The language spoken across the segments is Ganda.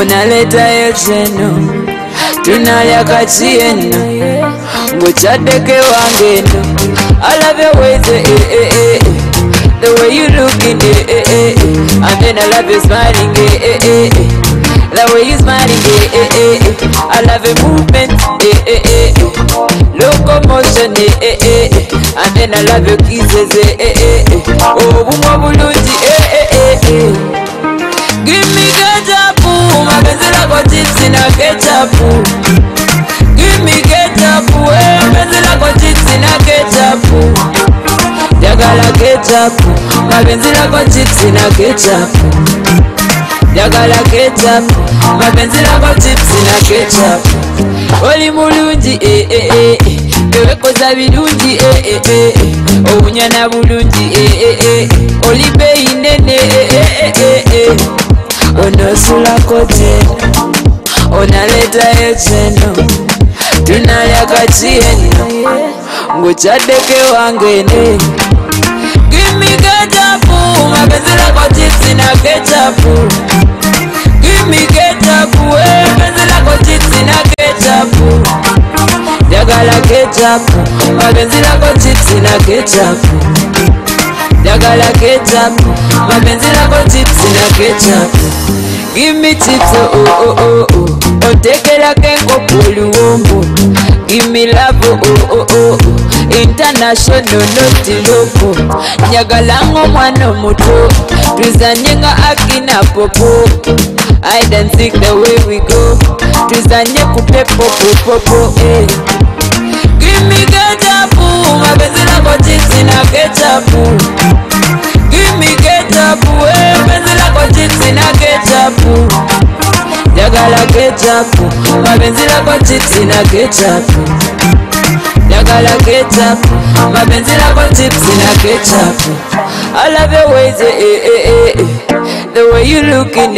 onaleta yecheno tunalya kachieno nguchadeke wangeno. I love your ways, the way you looking, and then I love you smiling, the way you smiling, I love your movement, locomotion, and then I love your kisses, oh, bumabuluji, give me ketchup, mabenzela kwa chips na ketchup. Give me ketchup, mabenzela kwa chips na ketchup. Jagala ketchup, mabenzela kwa chips na ketchup. Jagala ketchup, mabenzela kwa chips na ketchup. Oli mulungi, ewe koza birungi, obunyana bulungi, oli beyi nene, onosula kote, onaleta yecheno tunalya kachieno nguchadeke wangene. Give me ketchup, mabenzela kwa chips na ketchup. Give me ketchup, mabenzela kwa chips na ketchup. Jagala ketchup, mabenzela kwa chips na ketchup. Jagala ketchup, mabenzela kwa chips na ketchup. Give me chips, oh, otekela kenko puluombo. Give me love, oh, international not local. Nyagalango mwana moto, tuzanyenga akina popo. I don't think the way we go, tuzanye kupepo popo, Give me ketchup, mabenzela kwa chips na ketchup. Give me ketchup, mabenzela kwa chips na ketchup. Jagala ketchup, mabenzela kwa chips na ketchup. Jagala ketchup, mabenzela kwa chips na ketchup. I love your ways, the way you looking,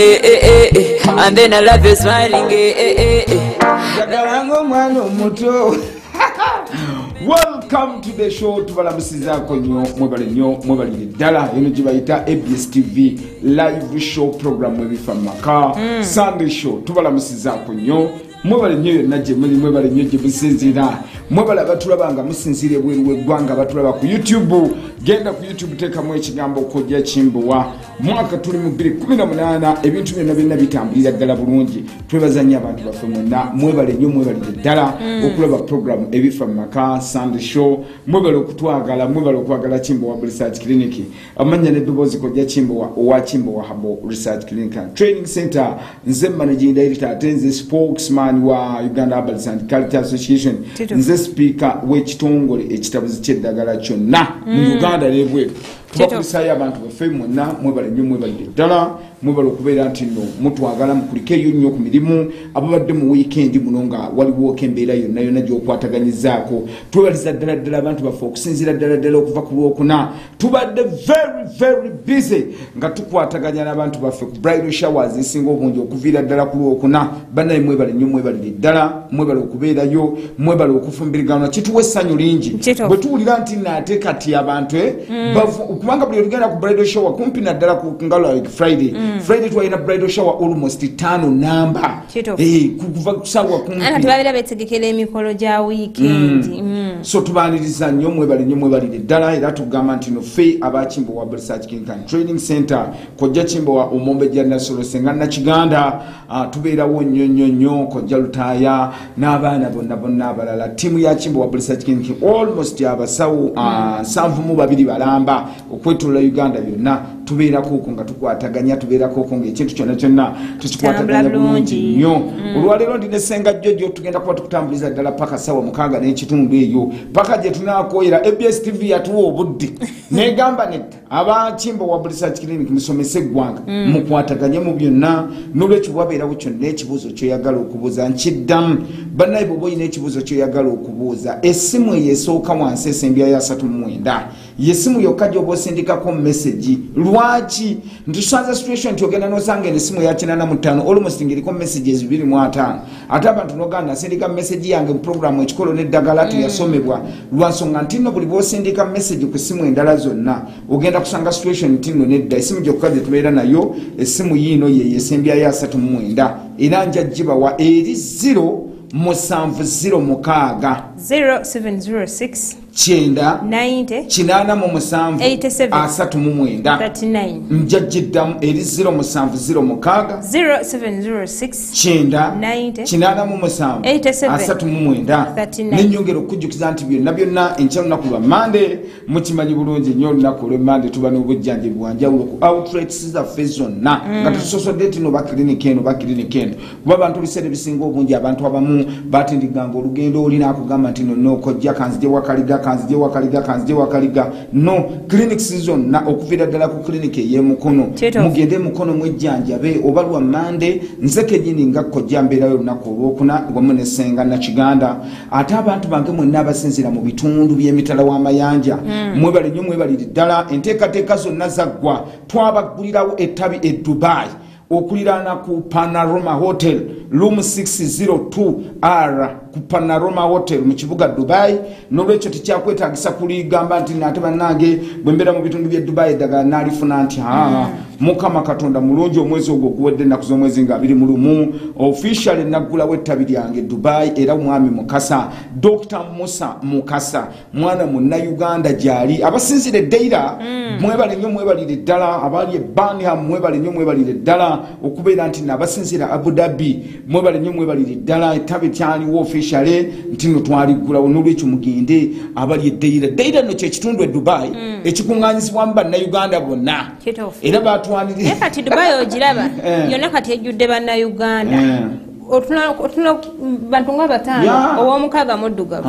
and then I love you smiling, Jagalango mwana muto. Welcome to the show. Tubalamusiza ko mwebali dala eno jibayita ABS TV live show program ebifamaka Sunday show. Tubalamusiza ko mwebali nyo naje mwebali nyo jibisinzira mwebali abatulabanga musinzire bweru wegwanga abatulaba ku YouTube. Genda ku YouTube teka mwe kigambo kojja Chimbowa. Mwaka tuli mu 2018 ebintu byonna bitambulira ddala bulungi. Twebazanya abantu baffe mwenna mwebali ddala okulaba program ebifamaka Sunday show. Mwebali okutwagala mwebali okwagala Chimbowa Research Clinic. Amanya ne dobozi kojja Chimbowa owa Chimbowa Habo Research Clinic and Training Center. Nze managing director atenze spokesman wa Uganda Herbal and Culture Association. Nze speaker w'ekitongole ekitabuzi ky'eddagala kyonna mu Uganda lebwe. Tubakusaya abantu baffe mwenna mwebali ddala mwebali okubeera nti nno mutwagala mukulikeyo nnyo ku mirimu ababadde mu weekend muno nga waliwo embeera yonna gy'okwataganyizaako. Twebaliza ddala abantu baffe okusinziira ddala okuva ku Lwokuna. Tubadde very busy nga tukwataganya n'abantu baffe ku bridal showers esinga obungi okuviira ddala ku Lwokuna. Bannaye mwebali ddala mwebali okubeerayo mwebali okufumbiriganwa kituwa essanyu lingi bwe tuwulira nti naate kati abantu kubanga buli olugenda ku bridal shower kumpi naddala ku ngalo like Friday twalina bridal shower almost 5 namba kuva kusalwa kumpi tubabira betegekera emikolo gya weekend so tubaniriza nnyo mwebali ddala era tugamba nti no fe abachimbowa Research Clinic and Training Center kojja Chimbowa omombe gya Nasolo Senga na Kiganda tubeerawo nnyo kojja Lutaya n'abaana bonna abalala timu ya Chimbowa Research Clinic almost abasawo 72 balamba okwetula Uganda byonna tubeerako okwo nga tukwataganya tubeerako okwo ng'ekintu kyonna tukikwataganya bulungi nnyo. Olwaleero ndine Senga Jojo tugenda kuba tukutambuliza ddala paka sawa 6 n'ekitundu eyo paka gye tunaakoyera. ABS TV yatuwa obudde negamba netta aba Chimbowa Research Clinic musomese eggwanga mukwataganye mu byonna n'olwekyo bwabeerawo kyonna ekibuuzo kyoyagala okubuuza nkiddamu. Bannaye bw'oba olina ekibuuzo kyoyagala okubuuza essimu eyo esooka wansi esembya ya 39 yesimu yokka gyoba osindikako message lwaki ntusanza situation nti ogenda nosanga esimu ya 85 almost ngiriko messages 25 ate abantu noganda nasindika message yange mu program ekikolo n'eddagala teyasomebwa lwansonga nti nno buli bwosindika message ku simu endala zonna ogenda kusanga situation nti nno nedda esimu gyokka gye tubeera nayo esimu yiino ye yesembyayo 39 era njaggibawa eri 070 0706 Chenda 90 Chinana mu musanvu 87 asatu mu mwenda 39 njagiddamu eri 070 0706 Chenda 90 Chinana mu musanvu 87 asatu mu mwenda 39 n'ennyongera okujjukiza nti byonna enkya lunaku lwa Mande mukimanyi bulungi nnyo olunaku lwa Mande tuba n'obujjanjabi bwanjawulo ku outlets zaffe zonna nga tusosodde nti no ba klinika eno kuba abantu biseera bisinga obungi abantu abamu batindiganga olugendo olina akugamba nti nokojja kanzije wakaliga no clinics zonna okuviira ddala ku clinic ey'emukono mugende mukono mwejjanjabe oba lwa Mande nze kenyini nga kojja mbeerayo olunaku olwokuna wamu ne Ssenga Nakiganda ate abantu bange mwenna abasinzira mu bitundu by'emitala w'amayanja mwebale nnyo mwebalire ddala enteekateeka zonna zaggwa twabagulirawo ettabi e Dubai okuliraana ku Panorama Hotel room 602R ku Panorama Hotel mu kibuga Dubai n'olwekyo tekyakwetaagisa kuligamba nti nate bannange bwe mbeera mu bitundu by'e Dubai eddagala naalifuna nti Mukama Katonda mulungi omwezi ogwo guwedde ennaku z'omwezi nga 21 officially naggulawo ettabi lyange Dubai era mwami Mukasa Dr. Musa Mukasa mwana munnayuganda gyali abasinzire Deira mwebale nnyo mwebalire ddala abali e Birmingham mwebale nnyo mwebalire ddala okubeera nti nabasinzira Abu Dhabi mwebale nnyo mwebalire ddala ettabi tyaliwo officially nti no twaliggulawo n'olwekyo mugende abali e Deira no kyekitundu e Dubai ekikuŋŋaanyizibwamu bannayuganda bonna era batwanire kati Dubai ogiraba yonna kati ejjudde bannayuganda otuna bantu nga batano ow'omukaaga muddugavu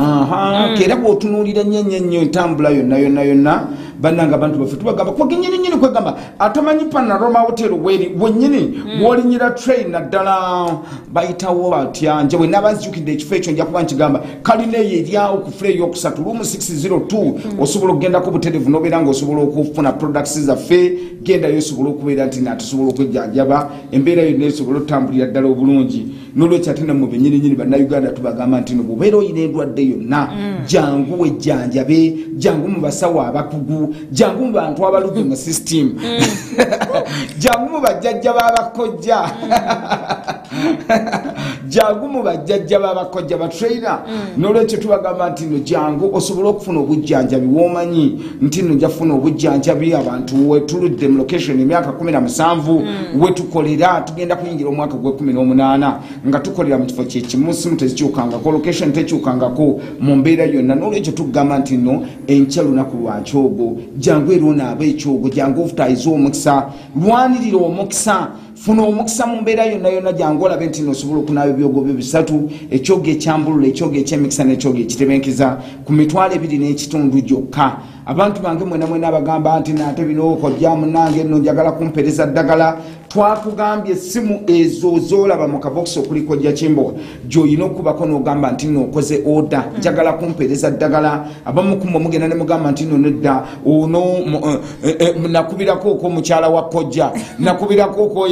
kera bw'otunuulira nnyo entambula yonna bannanga abantu baffe tubagamba kwagennyini kwegamba atamanyi Panorama Hotel wennyini wolinyira train naddala bayitawo batya nje wenna banzijukidde ekifo ekyo nja kuba nkigamba kalina eyo eryawo ku fule ey'okusatu room 602 osobola okugendako butereevu n'obeera ng'osobola okufuna products zaffe gendayo osobola okubeera nti natusobola okwejjanjaba embeera yonna esobola okutambulira ddala obulungi n'olwekyo ate nammwe bennyininyini bannayuganda tubagamba nti no bw'obeera oyina endwadde yonna jangu wejjanjabe jangu mu basawo abakugu jangu mu bantu abalugi mu system jangu mu bajjajja b'abakojja jangu mu bajjajja b'abakojja batrainer n'olwekyo tubagamba nti no jangu osobola okufuna obujjanjabi w'omanyi nti no njafuna obujjanjabi abantu wetuludde mu location emyaka 17 wetukolera tugenda kuyingira omwaka gwe 18 nga tukolera mu kifo kyekimu simu tezikyukangako location tekyukangako mu mbeera yonna n'olwekyo tugamba nti no enkya lunaku lwa kyogo jangu era onaaba ekyogo jangu ofutayiza omukisa lwanirira omukisa funa omukisa mu mbeera yonna jangu olabe nti nosobola okunaaba ebyogo byo bisatu ekyogo ekyambulula ekyogo ekyemikisa n'ekyogo ekitebenkiza ku mitwalo 2 n'ekitundu gyokka abantu bange mwena abagamba nti nate bino okojja munange nno njagala kumpereza ddagala twakugambye simu ezo zolaba mu kabokisi okuliko jja kimbo gy'olina okubako n'ogamba nti no okoze order njagala kumpereza ddagala abamu kumwe mugenda ne mugamba nti no nedda ono nakubirako ko mukyala wa kojja nakubirako ko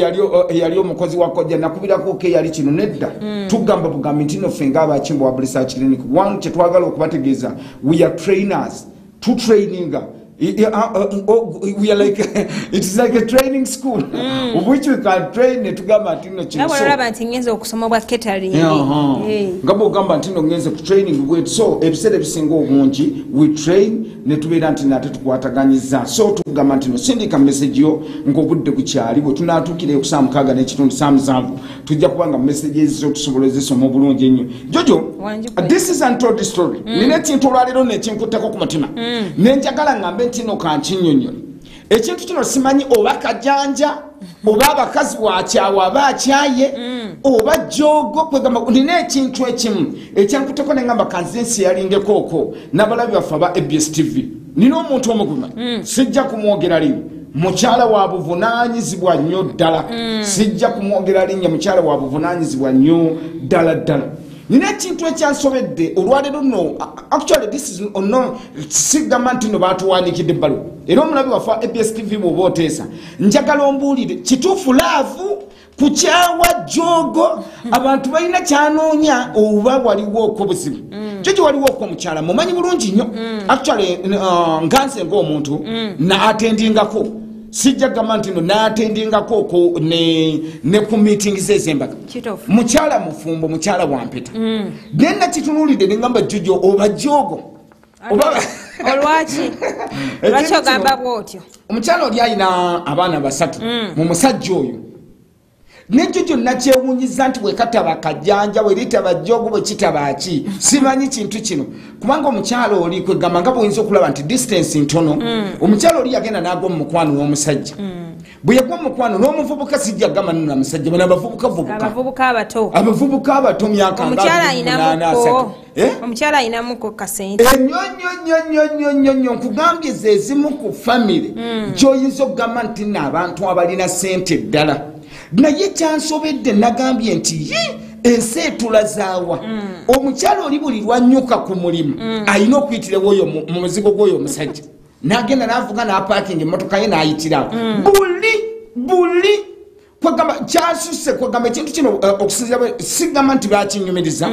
yali omukozi wa kojja nakubirako ke yali kino nedda tugamba bugambi nti no fenga abakimbo wa research clinic one kyetwagala okubategeeza we are trainers to training we are like it is like a training school of which we can train tugamba ntino kino so nabo nti ngenze okusoma bwa catering ngabo gamba ntino ngenze ku training gwe so episode bisinga obungi we train ne tubeera nti nate tukwataganyiza so tugamba ntino sindika message yo ngobudde ku kyali bwe tunatukire okusama kaga n'ekitundu samzamvu tujja kubanga messages zo tusobolezesa mu bulungi nnyo jojo this is untold story nine kintu olwalero nekinkuttako ku mutima nenjagala ngambe ntino kankinyonyola ekintu kino simanyi oba kajanja oba abakazi wakyawa aba akyaye oba jogo kwegamba nina ekintu ekimu ekyankuteko nengamba kanzensi yalingekoko n'abalabi baffe aba ABS TV nina omuntu omuguma sijja kumwogera limu mukyala wa buvunaanyizibwa nnyo ddala sijja kumwogera linnya mukyala wa buvunaanyizibwa nnyo ddala nina ekintu ekyansobedde olwaleero no actually this is no sigamba nti no batuwanikidde ebbaluwa era omulabi wafa ABS TV bw'oba oteesa njagala ombuulire kituufu laavu kukyawa jogo abantu balina kyanoonya oba waliwo okobuzibu kyo waliwo okomukyala mumanyi bulungi nnyo actually nganse ng'omuntu naatendingako sijja gamba nti no naatendingako ne ku meetings ez'embaga mukyala mufumbo mukyala wampeta nenna kitunuulidde nengamba jojo oba jogo olwaki lwaki ogamba bwotyo omukyala oli ayina abaana basatu mu musajja oyo nekyo kyonna kyewunyiza nti bwekataba kajjanja bweritaba jogo bwekitaba ki simanyi kintu kino kubanga omukyala oli kwegamba nga bwinza okulaba nti distance ntono omukyala oli yagenda n'agwa mu mukwano n'omusajja bwe yagwa mu mukwano n'omuvubuka sijja gamba nno namusajja bano abavubuka abato myaka omukyala ayinamuko kasente ennyo nkugambye ze ezimu ku famire gy'oyinza okugamba nti n'abantu abalina sente ddala naye kyansobedde nagambye nti ensi etulazaawa omukyala oli buli lwanyuka ku mulimu alina okuyitirawo oyo mu muzigo gw'oyo omusajja n'agenda n'avuga n'apaakinga emmotoka ye n'ayitirawo buli kwegamba kyasuse kwegamba ekintu kino okusinzira sigamba nti bakinyumiriza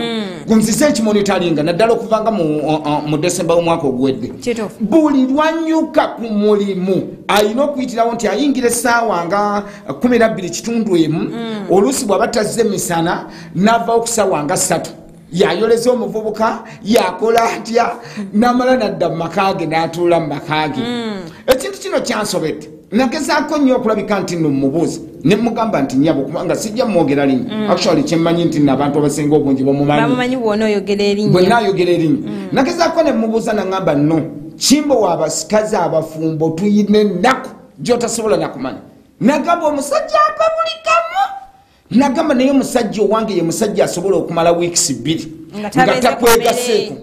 nzize ekimonitaringa naddala okuvanga mu Desemba w'omwaka oguwedde buli lwanyuka ku mulimu alina okuyitirawo nti ayingira essaawa nga 12:1 oluusi bw'aba tazze misana n'ava okusaawa nga 3 yayoleza omuvubuka yakola atya n'amala nadda mu maka ge n'atuula mu maka ge ekintu kino kyansobedde nagezaako nnyo okulabika nti nno mmubuuza ne mugamba nti nnyabo kubanga sijja mwogera linnya actually kyemmanyi nti n'abantu abasinga obungi bamumanyi bw'ona oyogera erinnya bwena ayogera erinnya nagezaako ne mmubuuza naŋŋamba nno kimbo w'abasikazi abafumbo tuyina ennaku gy'otasobola nakumanya nagamba omusajja akabulikamu nagamba naye omusajja owange ye musajja asobola okumala weeks 2 nga takwegaseeko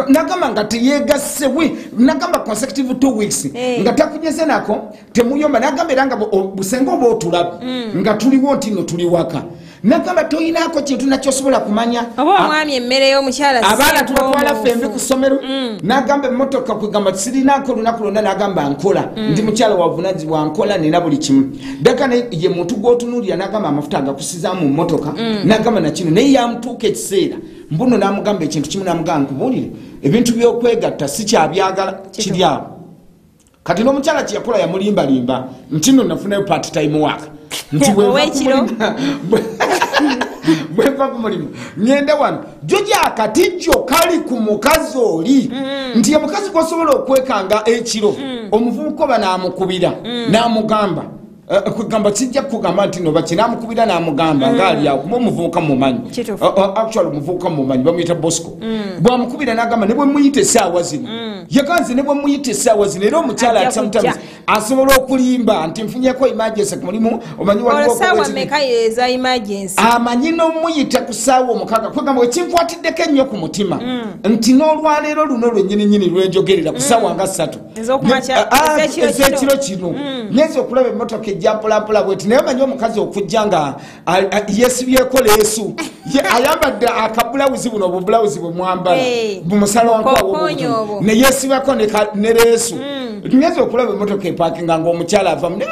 nagamba nga teyegasse nagamba consecutive 2 weeks nga takunyeze nako temuyomba nagamba era nga busenga oba otulabe nga tuliwo nti no tuli waka nagamba toyinaako kintu nakyosobola kumanya oba omwami emmere y'omukyala abaana tubatwala fembi ku ssomero nagamba emmotoka kwegamba sirinaako olunaku lwonna nagamba nkola ndi mukyala wavunanyizibwa nkola nina buli kimu ddaka ye muntu gw'otunuulira nagamba amafuta agakusizaamu mu mmotoka nagamba nakino naye yamutuuka ekiseera mbuno namugamba ekintu kimu namugamba nkubuulire ebintu by'okwegatta si kyabyagala kiri awo kati n'omukyala kyeyakola yamulimbalimba nti no nafunayo part time work nti bweva ku mulimu ngenda wano jjoja akatijjo kali ku mukazi oli nti ye mukazi gwosobola okwekanga ekiro omuvubuka oba n'amukubira n'amugamba kugamba kijja kugamba nti no bakinamukubira n'amugamba ngaali awo kuba omuvubuka mumanyi actually omuvubuka mumanyi bamuyita Bosco bwamukubira n'agamba ne bwe muyita essaawa zino yaganze ne bwe muyita essaawa zino era omukyala sometimes asobola okulimba nti nfunyeko emergency ku mulimu omanyi amanyi n'omuyita ku ssaawa omukaaga kwegamba ekinkwatiddeko ennyo ku mutima nti n'olwaleero luno lwennyininyini lwenjogerera ku ssaawa nga 3 ez'ekiro kino nyeza okulaba emmotoka ejja mpolampola bweti naye omanyi omukazi okujja nga yeesibyeko leesu ayambadde akabulawuzi buno obubulawuzi bwe mwambala bumusala wankwawo neyeesibako ne leesu nyeza okulaba emmotoka epaakinga ng'omukyala avamu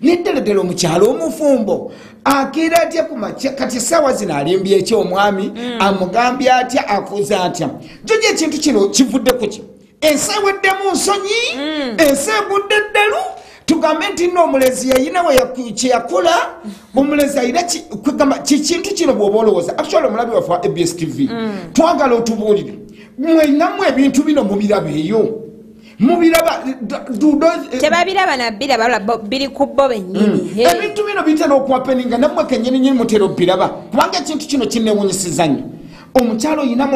neddeledele omukyalo omufumbo akeera atya kumakya kati essaawa zino alimbye eki omwami amugambye atya akoze atya jojo ekintu kino kivudde ku ki ensi eweddemu nsonyi ensi egudde eddalu tugambe nti nno omulezi yayina kyeyakola omulezi ayina kwegamba kikintu kino bw'oba olowooza actually omulabi waffe wa ABS TV twagala otubuulire mwenamu ebintu bino mubirabeeyo mubiraba tebabiraba nabiraba biri ku bo bennyini ebintu bino bitera okwapeninga nammwe kennyininyini mutera obbiraba kubanga ekintu kino kinneewunyisiza nnyo omukyalo oyina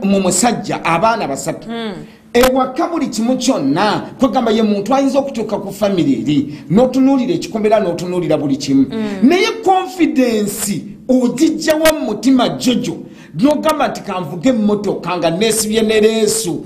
mu musajja abaana 3 ewaka buli kimu kyonna kwegamba ye muntu ayinza okutuuka ku famire eri n'otunuulira ekikombera n'otunuulira buli kimu naye confidence ogijjawa mu mutima jojo n'ogamba nti kanvuga emmotoka nga neesibye ne leesu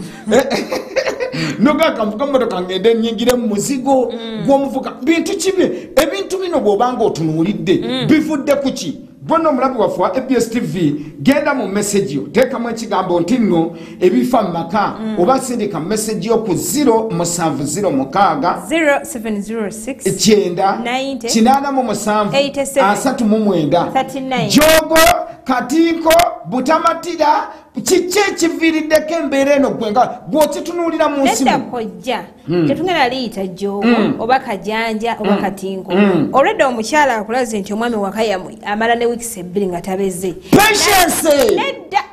noga kamvuga mmotoka ngende nnyingire mu muzigo gw'omuvuga bintu kibi ebintu bino bw'obanga otunuulidde bivudde ku ki bono mulabi waffe wa ABS TV genda mu message yo teekamu ekigambo nti nno ebifa mu maka oba sindika message yo ku 0706 0706 kyenda 90 kinaana mu musanvu 87 asatu mu mwenda 39 Jogo Katinko Butamatira kiki ekiviiriddeko embeera eno gwenga bw'okitunuulira mu nsi nedda kojja tetungenda liyita Jogo oba Kajanja oba Katinko olwedda omukyala akulaze nti omwami waka yamwe amala ne wiikisi 2 nga tabeze patience nedda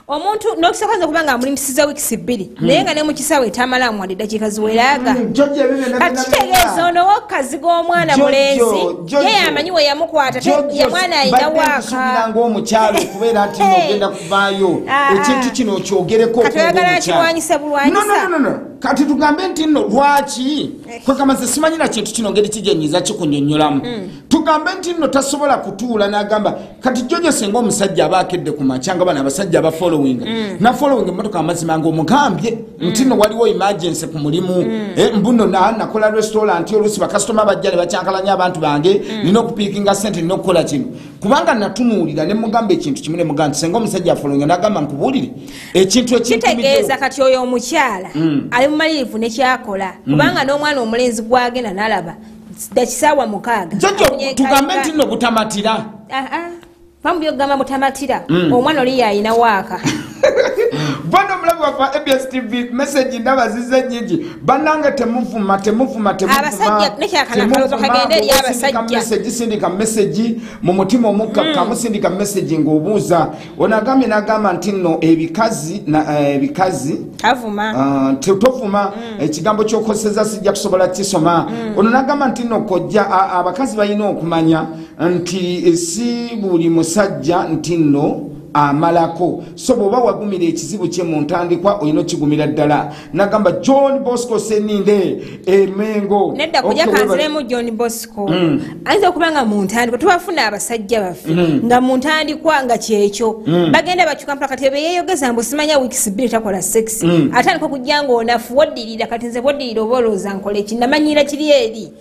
omuntu n'okusooka kubanga amulimisiza wiikisi 2 naye nga ne mu kisaawe tamala mwadde eddakiika ziweraaga kati kitegeeza ono w'okazi g'omwana mulenzi ye amanyi we yamukwata ye mwana ayina waaka ng'omukyalo okubeera nti ogenda kuvaayo ekintu kino okyogereko kati oyagala kirwanyise bulwanyisa kati tugambe nti nno lwaki kwekamaze simanyira kintu kino ngeri kijenyiza kikunyonyolamu tugambe nti nno tasobola kutuula n'agamba kati jojo senga omusajja aba akedde ku makyanga bana abasajja aba following na following emmotoka amazima ng'omugambye nti nno waliwo emergency ku mulimu mbuno nakola restaurant oluusi bakasitoma bajja ne bakyankalanya abantu bange nina okupiikinga sente nina okukola kino kubanga natunuulira ne mugamba ekintu kimu ne mugamba nti senga omusajja afollowing n'agamba nkubuulire ekintu kitegeeza kati oyo omukyala ali mumalirivu nekyakola kubanga n'omwana omulenzi gwagenda n'alaba dakisaawa 6 jojo tugambe nti nno butamatira bamubyogamba butamatira omwana oli yayina waaka Bono mulabi waffe ABS TV message ndaba zize nyingi bannange temuvuma abasajja nekyakanakalozo kagenda eri abasajja sindika message mu mutima omukka musindika message ng'obuuza onagambye n'agamba nti nno ebikazi avuma tofuma ekigambo ky'okozesa sijja kusobola kisoma ono n'agamba nti nno kojja abakazi balina okumanya nti si buli musajja nti nno amalako so bwoba wagumira ekizibu kye mu ntandikwa olina okigumira ddala nagamba John Bosco Seninde Emengo nedda kujja kanziremu John Bosco ayinza okubanga mu ntandikwa tubafuna abasajja baffe nga mu ntandikwa nga kyekyo bagenda bakyuka mpaka kati beeyogeza mbu simanya weeks 2 takola sex atandika okujja ng'onafu woddirira kati nze woddirira oba olowooza nkola eki namanyira kiri eri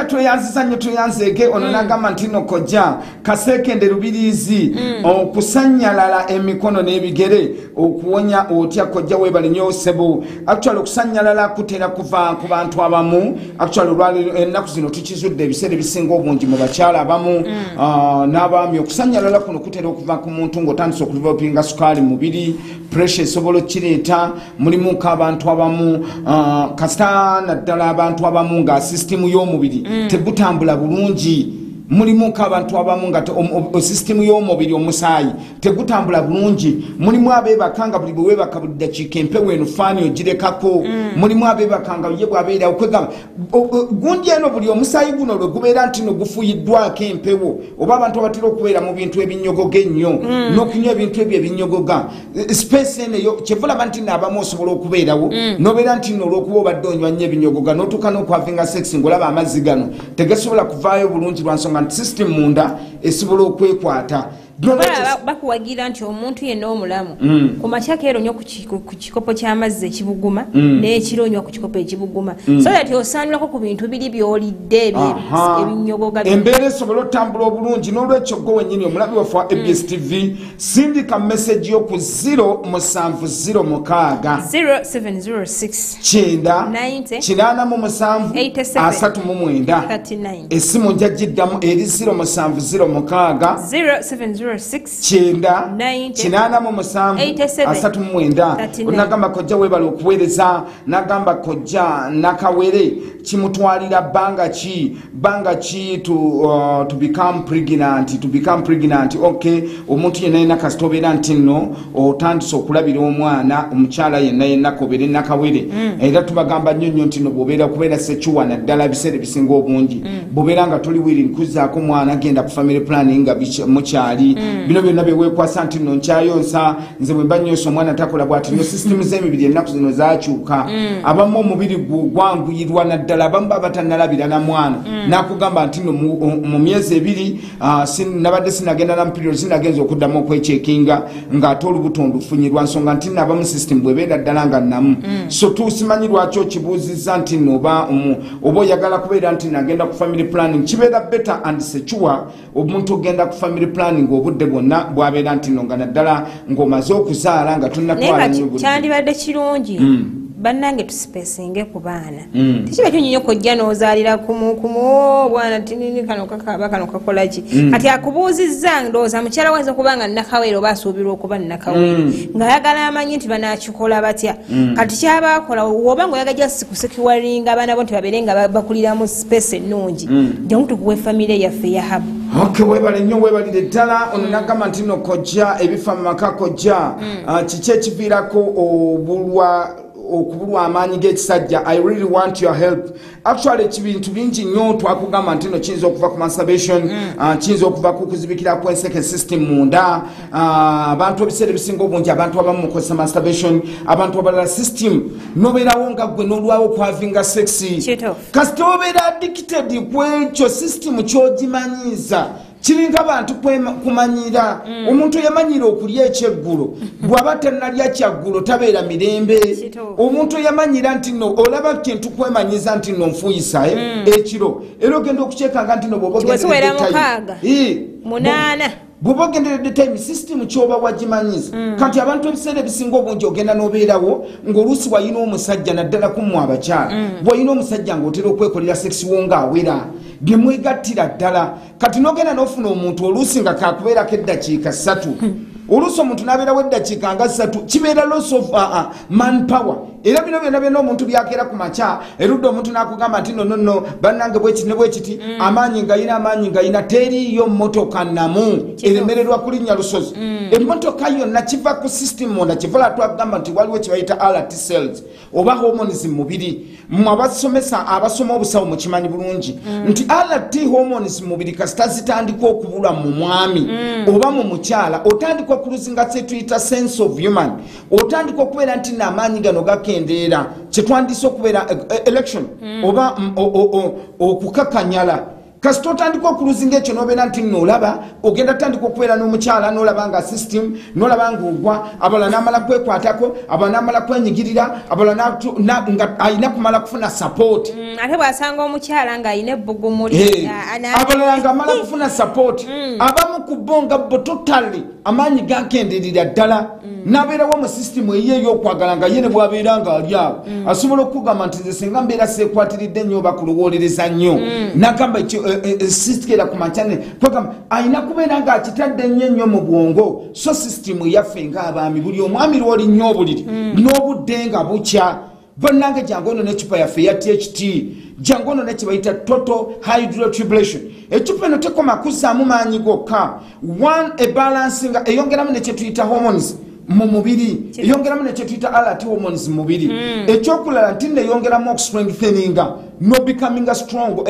tweyanzisa nnyo tweyanzeeke ono nagamba nti no kojja kaseekende rubiriizi okusanyala emikono n'ebigere okuwonya otya kojja webali nnyo sebo actually okusanyalala kutera kuva ku bantu abamu actually olwaleero ennaku zino tukizudde ebiseera ebisinga obungi mu bakyala abamu n'abaami okusanyalala kuno kutera okuva ku muntu ng'otandisa okudevelopinga sukaali mubiri pressure esobola okireeta mulimu nk'abantu abamu kasita naddala abantu abamu nga sisitimu y'omubiri tegutambula bulungi mulimu nk'abantu abamu nga sisitimu y'omubiri omusaayi tegutambula bulungi mulimu abeebaka nga buli bwe weebaka buli ddakiika empewo eno faani ogirekako mulimu abeebaka nga ye bw'abeera okwegamba gundi eno buli omusaayi guno lwe gubeera nti no gufuyiddwako empewo oba abantu abatera okubeera mu bintu ebinyogoga ennyo n'okunywa ebintu ebyo ebinyogoga space eno eyo kyevulaba nti naabamu osobola okubeerawo n'obeera nti no olw'okuba obadde onywa nnyo ebinyogoga n'otuuka n'okwavinga sex ng'olaba amazzi gano tegasobola kuvaayo bulungi lwa nsonga system munda esobola okwekwata bakuwagira nti omuntu yenna omulamu ku makyaka ero nnyo ku kikopo ky'amazzi ekibuguma n'ekiro onywa ku kikopo ekibuguma so that osaanirako ku bintu biri by'olidde ebinyogoga embeera esobola otambula obulungi n'olwekyo gwe wennyini omulabi waffe wa ABS TV sindika message yo ku 0707 esimu njagiddamu eri 0706 onagamba kojja webala okuweereza nagamba kojja nakawere kimutwalira bbanga ki to become pregnant okay omuntu yenna yenna kasita obeera nti nno otandise okulabira omwana omukyala yenna kobere nakawere era tubagamba nnyo nti no bwobeera okubeera sekiwa naddala biseera bisinga obungi bwobeera nga toli wiri nkuzaako mwana agenda ku family planning nga mukyali bino byonna byeweekwasa nti nno nkyayonsa nze bwe mba nyonsa omwana takola bw'ati no sisitemu z'emibiri ennaku zino zakyuka abamu omubiri gwanguyirwa naddala abamu babatannalabira na mwana nakugamba nti no mu myezi 2 nabadde sinagenda na period sinagenza okuddamu okwechekinga ng'ate olubuto ndufunyirwa nsonga nti nabamu sisitemu bwebeera ddala nga namu so tusimanyi lwaki okibuuzizza nti no oba oyagala kubeera nti nagenda ku family planning kibeera better and secure omuntu ogenda ku family planning obudde bwonna bwabeera nti no nga naddala ng'omaze okuzaala nga tonnatwala kyandibadde kirungi bannange tusipesinge ku baana tekiba kyonyinyo kojja n'ozaalira kumu bwana tinini kano kakaba kano kakola ki kati akubuuzizza ndowooza mukyala wayinza okuba nga nnakawere oba asuubirwa okuba nnakawere ng'ayagala amanyi nti banaakikola batya kati kyabakola oba ng'oyagajja sikusekiwalinga abaana bo nti babeere nga bakulira mu space ennungi njamu tukuwa efamire yaffe eyahabu webale nnyo webalire ddala ono nagamba nti no kojja ebifa mu maka kojja kiki ekiviirako okubulwa amaanyi g'ekisajja I really want your help actually ekibintu bingi nnyo twakugamba nti no kiyinza okuva ku masturbation kiyinza okuva ku kuzibikira kw'enseke system munda abantu ebiseera ebisinga obungi abantu abamu mukozesa masturbation abantu abalala system nobeerawo nga gwe n'olwawo kwavinga sexy kasita obeera addicted kwekyo system kyogimanyiiza kiringa abantu kumanyira omuntu yamanyira okulya ekyeggulo bw'aba tannalya kyaggulo tabeera mirembe omuntu yamanyira nti no olaba kintu kwemanyiza nti no nfuyisa ekiro era ogenda okukyekanga nti no bw'oba ogenderedde time system kyoba wagimanyiza kati abantu ebiseera ebisinga obungi ogenda n'obeerawo ng'oluusi wayina omusajja naddala kummwe abakyala bw'olina omusajja ng'otera okwekolera sexi wo ng'awera bye mwegattira ddala kati n'ogenda n'ofuna omuntu oluusi nga kakubeerako eddakiika 3 oluusi omuntu n'abeerawo eddakiika nga 3 kibeera loss of manpower era bino byonna byonna omuntu byakeera ku makya erudde omuntu n'akugamba nti nonono bannange bwekiti ne bwekiti amaanyi ngayina teriiyo mmotoka namu eremererwa kulinnya lusozi emmotoka yonna kiva ku system munda kivala twagamba nti waliwo kibayita RT cells oba hormones mu mubiri mmwe abasomesa abasoma obusawo mukimanyi bulungi nti RT hormones mu mubiri kasita zitandika okubula mu mwami oba mu mukyala otandika okuluzinga se tuyita sense of human otandika okubeera nti n'amaanyi gano gakendeera kyetwandise okubeera election oba okukakanyala kasita otandika okuluzinga ekyo nobeera nti noolaba ogenda tandika okubeera n'omukyala noolaba nga system noolaba ng'ogwa abala n'amala kwekwatako abala n'amala kwenyigirira abala nga ayina kumala kufuna support ate bw'asanga omukyala ng'ayina ebbugumuli abalala ng'amala kufuna support abamu ku bo nga bo totally amaanyi gakendeerera ddala n'abeerawo mu system eyo ey'okwagala nga ye ne bw'abeera ng'ali awo asobola okugamba nti nze singa mbeera seekwatiridde nnyo oba kulowolereza nnyo n'agamba sisikera ku makyane kwagamba ayina kubeera ng'akitadde nnyo mu bwongo so system eyaffe ng'abaami buli omwami lw'oli nnyo obuliri n'obudde nga bukya bonnange jangu ono n'ecupa yaffe eya THT jangu ono nekibayita total hydrotribulation ecupa eno tekoma kuzzaamu maanyi gokka one ebalancing eyongeramu nekyetuyita hormones mu mubiri eyongeramu nekyetuyita RT hormones mu mubiri ekyokulala nti neyongeramu okustrengtheninga no becoming strong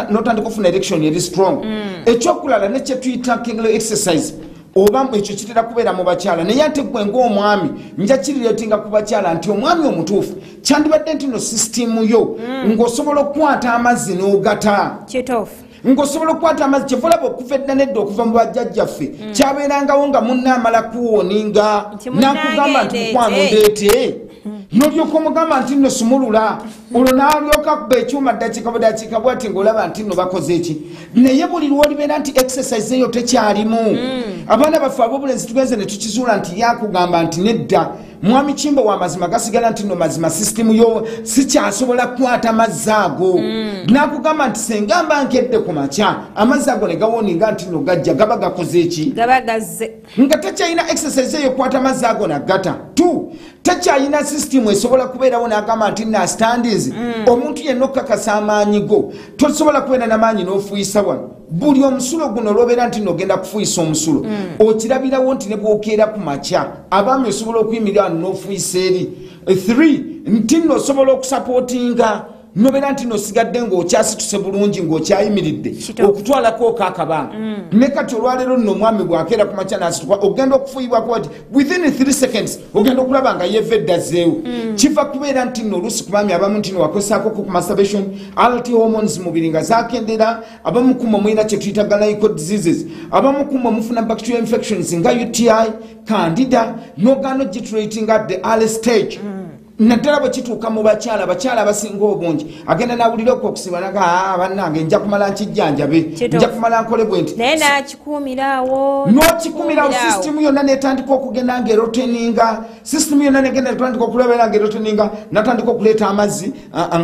notandika okufuna erection eri strong ekyokulala nekyetuyita Kegel exercise oba ekyo kitera kubeera mu bakyala naye ate gwe ng'omwami nja kirireetinga ku bakyala nti omwami omutuufu kyandibadde nti no sisitimu yo ng'osobola okukwata amazzi n'ogata ng'osobola okukwata amazzi kyevulaba okuva edda nedda okuva mu bajjajjaffe kyabeerangawo nga munnaamala kuwoninga nakugamba nti mukwano ndeete nolyoka omugamba nti nno sumulula olwo n'alyoka kuba ekyuma ddakiika budakiika bwati ng'olaba nti nno bakoze eki naye buli lwolibeera nti exercise eyo tekyalimu abaana baffe ab'obulenzi tugenze ne tukizuula nti yakugamba nti nedda mwami kimbo wa mazima gasigala nti nno mazima sisitimu yo sikyasobola kukwata mazzi ago nakugamba nti sengamba nkedde ku makya amazzi ago ne gawoninga nti nno gajja gaba gakoze eki gaba gazze nga tekyalina exercise eyo kukwata amazzi ago nagata tekyalina sisitimu esobola kubeerawo n'agamba nti na standis omuntu yenna okukakasa amaanyi go tosobola kubeera n'amaanyi n'ofuuyisa wano buli omusulo guno olwobeera nti nogenda kufuuyisa omusulo okirabirawo nti ne bwokeera ku makya abaami osobola okuyimirira wano n'ofuuyisa eri 3 nti nno osobola okusapootinga nobera nti nosigadde ng'okyasituse bulungi ng'okyayimiridde okutwalako kakabanga ne kati olwaleero nno omwami bwakeera ku makya n'asituka ogenda okufuuyibwako ati within 3 seconds ogenda okulaba nga yeva eddazeewo kiva kubeera nti nno oluusi ku baami abamu nti wakosaako ku masturbation alt hormones mubiri nga zakendera abamu kumma mulina kye tuyita gynecological diseases abamu kumma mufuna bacterial infections nga UTI candida n'ogaana ogitreating at the early stage naddala bwe kituuka mu bakyala abasinga obungi agenda n'awulira okusiba naga bannange nja kumala nkijjanjabe nja kumala nkole bwe nti naye n'akikuumirawo n'okikumirawo sisitimu yonna n'etandika okugenda ng'eroteninga sisitimu yonna negenda etandika okulabera ng'eroteninga n'atandika okuleeta amazzi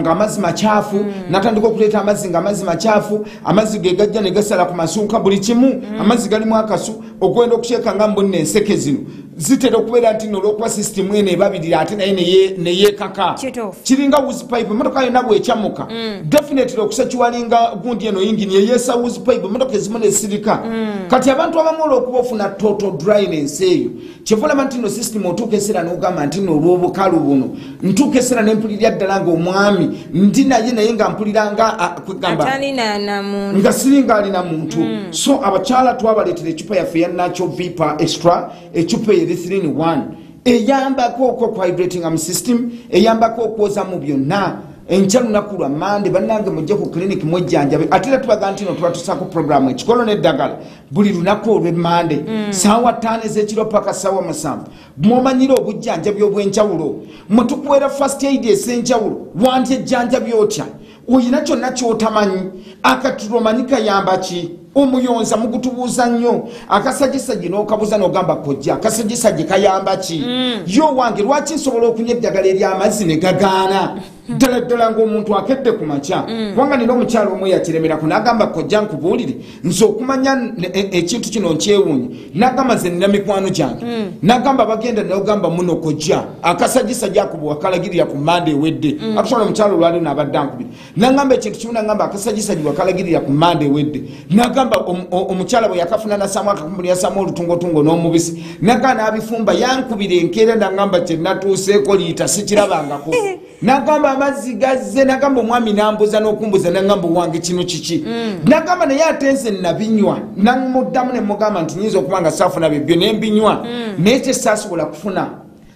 ng'amazzi makyafu n'atandika okuleeta amazzi ng'amazzi makyafu amazzi ge gajja ne gasala ku masuuka buli kimu amazzi galimu akasu ogwenda okukyeka nga mbonna enseke zino zitera okubeera nti n'olwokuba sisitimu eno ebabirira ate naye neyeekaka kiringa wuzipipe emotoka yonna bwekyamuka definitely okusakiwalinga gundi eno yingini eyeesa wuzipipe emotoka ezimu nesirika kati abantu abamu olwokuba ofuna total dryness eyo kyevulaba nti no sisitimu otuuka eseera n'ogamba nti no olw'obukalu buno ntuuka eseera nempulirya ddala ng'omwami ndi naye nga mpulira nga siringa alina muntu so abakyala twabaleetera ecupa yaffe ya natural vipa extra ecupa 3-in-1 eyambako okuhydrating am system eyambako okwoza mu byonna enkya lunaku lwa mande bannange mujje ku clinic mwejjanjabe ate era tubaga nti no tuba tusaako programu ekikolo n'eddagala buli lunaku olw'emmande saawa 5 ez'ekiro paka saawa 7 mwomanyire obujjanjabi obw'enjawulo mwe tukuweera first aid es'enjawulo wanti ejjanjabi otya oyina kyonna ky'otamanyi akatiro manyi kayamba ki omuyonza mugutubuuza nnyo akasajisajji n'okabuuza n'ogamba kojja akasajisajji kayamba ki yo wange lwaki nsobola okunywa eddagala ery'amazzi ne gagaana ddala ng'omuntu akedde ku makya kubanga nina omukyalo omu yakiremerako n'agamba kojja nkubuulire nze okumanya ekintu kino nkyewuunye n'agamba nze nina mikwano gyange n'agamba bagenda n'ogamba muno kojja akasajisajji ako wakalagirira ku mande ewedde akusobola omukyalo olwaliwo n'abadde ankubira n'agamba ekintu kimu n'agamba akasajisajji wakalagirira ku mande ewedde n'agamba omukyala bwe yakafuna nasamu akakumbuli yasamu olutungotungo n'omubisi naga n'abifumba yankubira enkeera n'agamba kye natuuseeko liita sikirabangako n'agamba amazzi gazze n'agamba omwami n'ambuza n'okumbuza n'agamba wange kino kiki n'agamba naye ate nze nabinywa namuddamu ne mugamba nti nyinza okuba nga saafuna byebyo ne mbinywa naye kye saasobola kufuna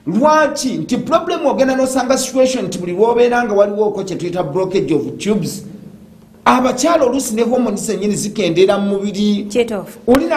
lwaki nti problemu ogenda n'osanga situation nti buli lw'obeera nga waliwooko kye tuyita blockage of tubes abakyala oluusi ne hormones ennyini zikendera mu mubiri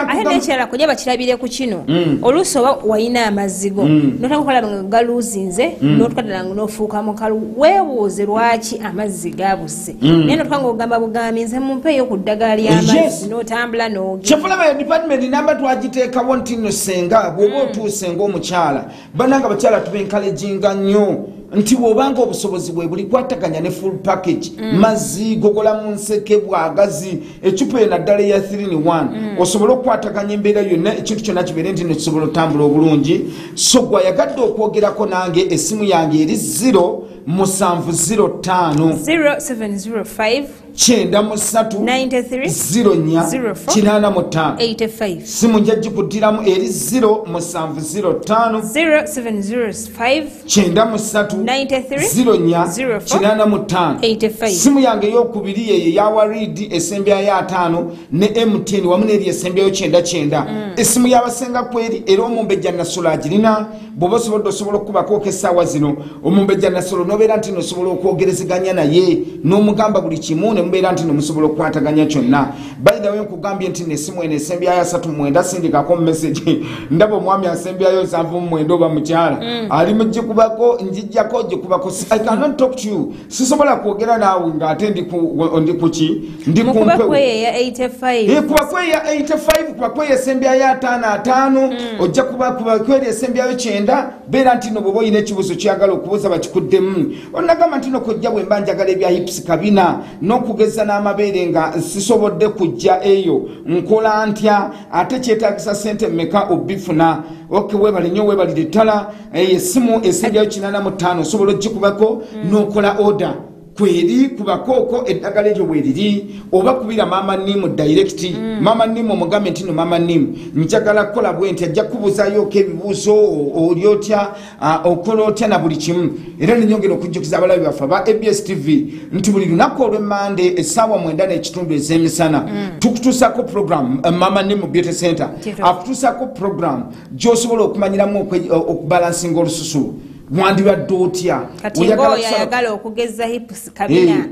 ate nekyala kujja bakirabire ku kino oluusi oba walina amazzigo notakukola nga galuuzinze notukadalanga nofuuka mukalu weebuuze lwaki amazzi gabusse naye notuka nga ogamba bugambi nze mumpeeyo ku ddagala ly'amazzi notambula kyefulaba department namba twagiteekawo nti no senga bw'oba otuuse ng'omukyala bannanga abakyala tubenkalejinga nnyo nti bw'obanga obusobozi bwe buli kwataganya ne full package mazzi gogola mu nseke bwagazi ecupa eno naddala eya 3-in-1 osobola okukwataganya embeera yonna ekintu kyonna kibeere nti nekisobola otambula obulungi so gwayagadde okwogerako nange essimu yange eri 0705 93 simu nja gikuddiramu eri 0705 simu yange eyokubiri yeyo yawa read esembyayo 5 ne M10 wamu neri esembyayo 99 esimu yabasenga kweri era omumbejja nasolo agirina bw'oba osobola okukubako essaawa zino omumbejja nasolo nobeera nti nosobola okwogerezeganya naye n'omugamba buli kimu nemubeera nti nomusobola okukwataganya kyonna by the way nkugambye nti nesimu eno esembyayo 39 sindikako message ndaba omwami asembyayo 79 oba mukyala ali mugikubako njijjako gikubako I cannot talk to you sisobola kwogera naawe ng'ate ndi kuki ndi kumpewe ya 85 kubakwe ya 85 kubakwe esembyayo 55 ojja kubakweri esembyayo 9 beera nti no bwoba oyina ekibuuzo kyagala okubuuza bakikuddemu onagamba nti nokojja bwe mba njagala ebya hips kabina n'okugeza n'amabeere nga sisobodde kujja eyo nkola ntya ate kyetaagisa sente mmeka obifuna okay webale nnyo webalire ttala essimu esembyayo 85 osobola ogikubako n'okola order kweri kubakooko eddagala eryo bweriri oba kubira mama nimu direct mama nimu omugambe nti no mama nimu njagala kukola bwe nti ajja kubuuzayoko ebibuuzo oli otya okola otya na buli kimu era nenyongera okujjukiza abalabi baffe aba ABS TV nti buli lunaku olw'emmande essaawa 9:30 ez'emisana tukutuusako program mama nimu beauty center akutuusako program gy'osobola okumanyiramu okubalansinga olususu wandibadde otya oyagala okugeza hips kabina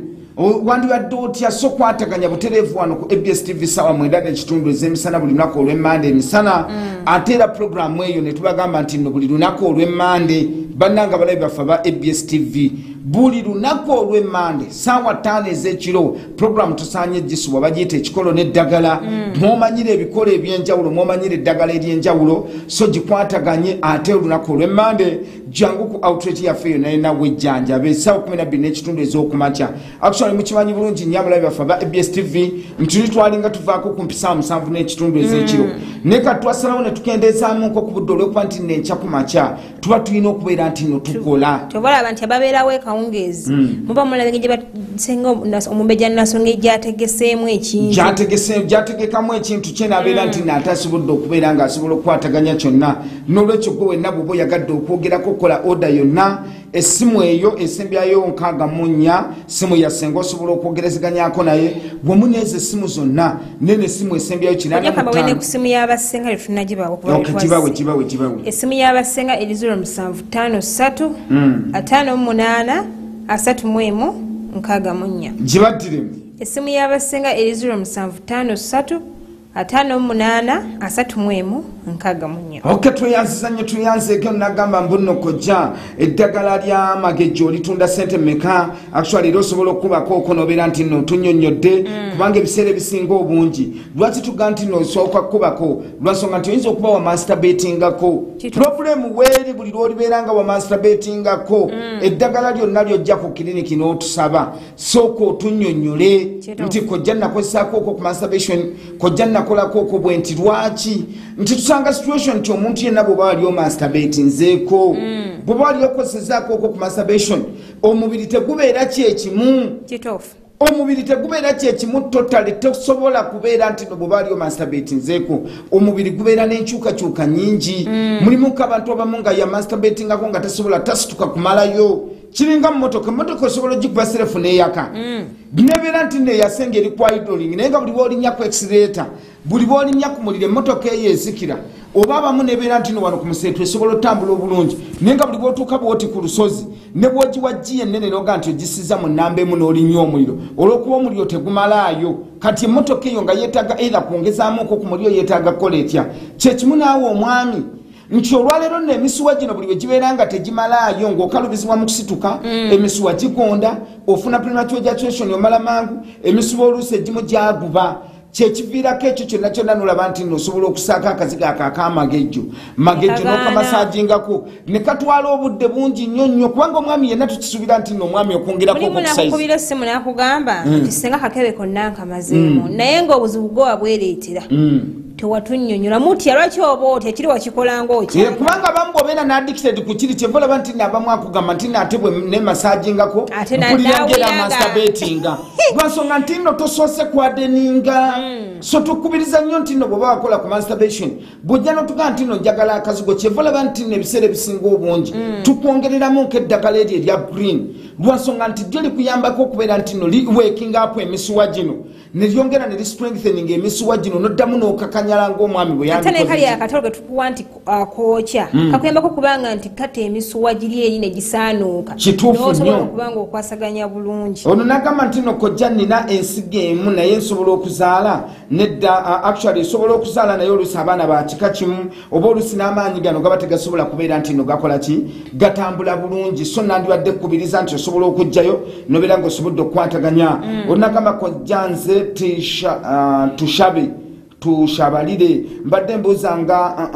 wandibadde otya so kwataganya butereevu wano ku ABS TV ssaawa 9:30 ez'emisana buli lunaku olw'emmande emisana ate era puroguramu eyo ne tubagamba nti nno buli lunaku olw'emmande bannanga balabi baffe aba ABS TV buli lunaku olw'emmande ssaawa 5 ez'ekiro puroguramu tusaanye gisubwa bagiyita ekikolo n'eddagala mwomanyire ebikolo eby'enjawulo mwomanyire eddagala ery'enjawulo so gikwataganye ate olunaku olw'emmande jangu ku outreach yaffe eyo naye nawe ejjanjabe essaawa 12:30 ez'okumakya actually mukimanyi bulungi nnyo abalabi baffe aba ABS TV nti twalinga tuvaako ku mpisa 7:30 ez'ekiro naye kati twasalawo ne tukendezaamu nko ku budde olw'okuba nti nenkya ku makya tuba tulina okubeera nti no tukola tobalaba nti ababeerawo ekawungeezi muba mulabenge gye basenga omumbejja nasonga egyategeseemu ekintu gyategekamu ekintu kye nabeera nti naate asobodde okubeera ng'asobola okukwataganya kyonna n'olwekyo gwe wenna bw'oba oyagadde okwogerako okukola oda yonna essimu eyo esembyayo 64 simu yasenga osobola okwogerezeganyako naye bwemu nezo essimu zonna nene essimu esembyayo 85 ku simu y'abasenga letunagibawo kibawe essimu y'abasenga eri 0753 58 31 64 gibaddiremu essimu y'abasenga eri 0753 58 31 64 tweyanziza nnyo tuyanzeeko nagamba mbunno kojja eddagala lya magejjo litunda sente meka actually era osobola okubako okonobeera nti no tunyonyodde kubanga ebiseera ebisinga obungi lwaki tuga nti no osooka kubako lwansonga nti oyinza okuba wa masturbatingako problemu weeri buli lwolibeera nga wa masturbatingako eddagala lyonna lyojja ku kiriniki n'otusaba sooka otunyonyole nti kojja nakozesaako okwo ku masturbation kojja nakolako okwo bwe nti lwaki nti tusanga situation nti omuntu yenna bw'oba wali omasturbatinzeeko bw'oba wali okozesaako okwo ku masturbation omubiri tegubeera kyekimu omubiri tegubeera kyekimu totale tosobola kubeera nti no bw'oba wali omasturbatinzeeko omubiri gubeera n'enkyukakyuka nnyingi mulimuko abantu abamu nga yamasturbatingako nga tasobola tasituka kumalayo kiringa mmotoka osobola ogikuba serefu n'eyaka nebeera nti neyasenga eri ku idling naye nga buli bw'olinnya ku accelerator buli bw'olinnya ku muliro emmotoka eyo ezikira oba abamu nebeera nti no wano ku museetu esobola otambula obulungi naye nga buli bw'otuuka bw'oti ku lusozi ne bw'ogiwa giya ennene noga nti ogisiza mu nnamba emu n'olinnya omuliro olw'okuba omuliro tegumalaayo kati emmotoka eyo nga yeetaaga era kwongezaamuko ku muliro yeetaaga kukola etya kyekimu naawe omwami nti olwaleero nno emisuwa gino buli bwe gibeera nga tegimalaayo ng'okalubizibwa mu kusituka emisuwa gigonda ofuna premature ejaculation omala mangu emisuwa oluusi egimu gyaguba kyekiviirako ekyo kyonna kyonna nolaba nti nosobola okusaako akazigo ako akamagejjo magejjo n'okamasajingako ne katwala obudde bungi nnyo nnyo kubanga omwami yenna tukisuubira nti n'omwami okwongerako nakukubira essimu nakugamba nti singa kakebe konna nkamazeemu naye ng'obuzibu gwe wabwereetera tewatunyonyola mutya lwaki oba oti ekiri wakikolanga okya kubanga abamu bw'obeera n'addicted ku kiri kyenva olaba nti naabamu akugamba nti naate bwe nemasajingako mpulira ngera masturbatinga lwansonga nti nno tosoose kwadeninga so tukubiriza nnyo nti nno bw'oba wakola ku masturbation bw'ojja n'otugamba nti nno njagala akazigo kyenva olaba nti nno ebiseera ebisinga obungi tukwongereramu nk'eddagala eryo erya green lwansonga nti ddyo likuyambako okubeera nti nno liwaking up emisuwa gino neryongera ne listrengthening emisuwa gino noddamu n'okakanyala ng'omwami bwe yandikoze ate ne kali akatolo ke tukuwa nti kookya kakuyambako kubanga nti kata emisuwa giri eri ne gisaanuuka kituufu nnyo okubanga okwasaganya bulungi ono n'agamba nti no kojja nnina ensigo emu naye nsobola okuzaala nedda actually esobola okuzaala naye oluusi abaana ba kika kimu oba oluusi n'amaanyi gano gaba tegasobola kubeera nti no gakola ki gatambula bulungi so nandibadde kkubiriza nti osobola okujjayo nobeera ng'osobodde okukwataganya ono n'agamba kojja nze tushabe tushabalire mbadde mbuuza nga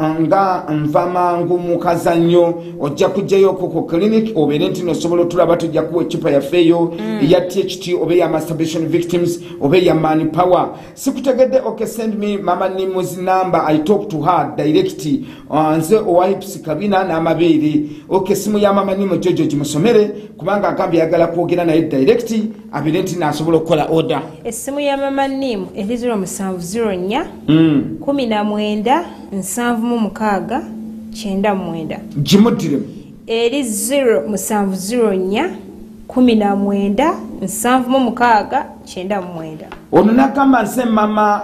nva mangu mu kazannyo ojja kujjayo ku clinic obeere nti nosobola otulaba tujja kuwa ecupa yaffeeyo eya THT oba eya masturbation victims oba eya manpower sikutegedde okay send me mama Nimu's number I talk to her direct nze owahips kabina n'amabeere okay simu ya mama Nimu jojo gimusomere kubanga agambye yagala kwogera naye direct abeere nti nasobola okukola order essimu ya mama Nimu eri 0704 19 7 9 gimudiremu eri 0704 19 7 9 ono nakamba nze mama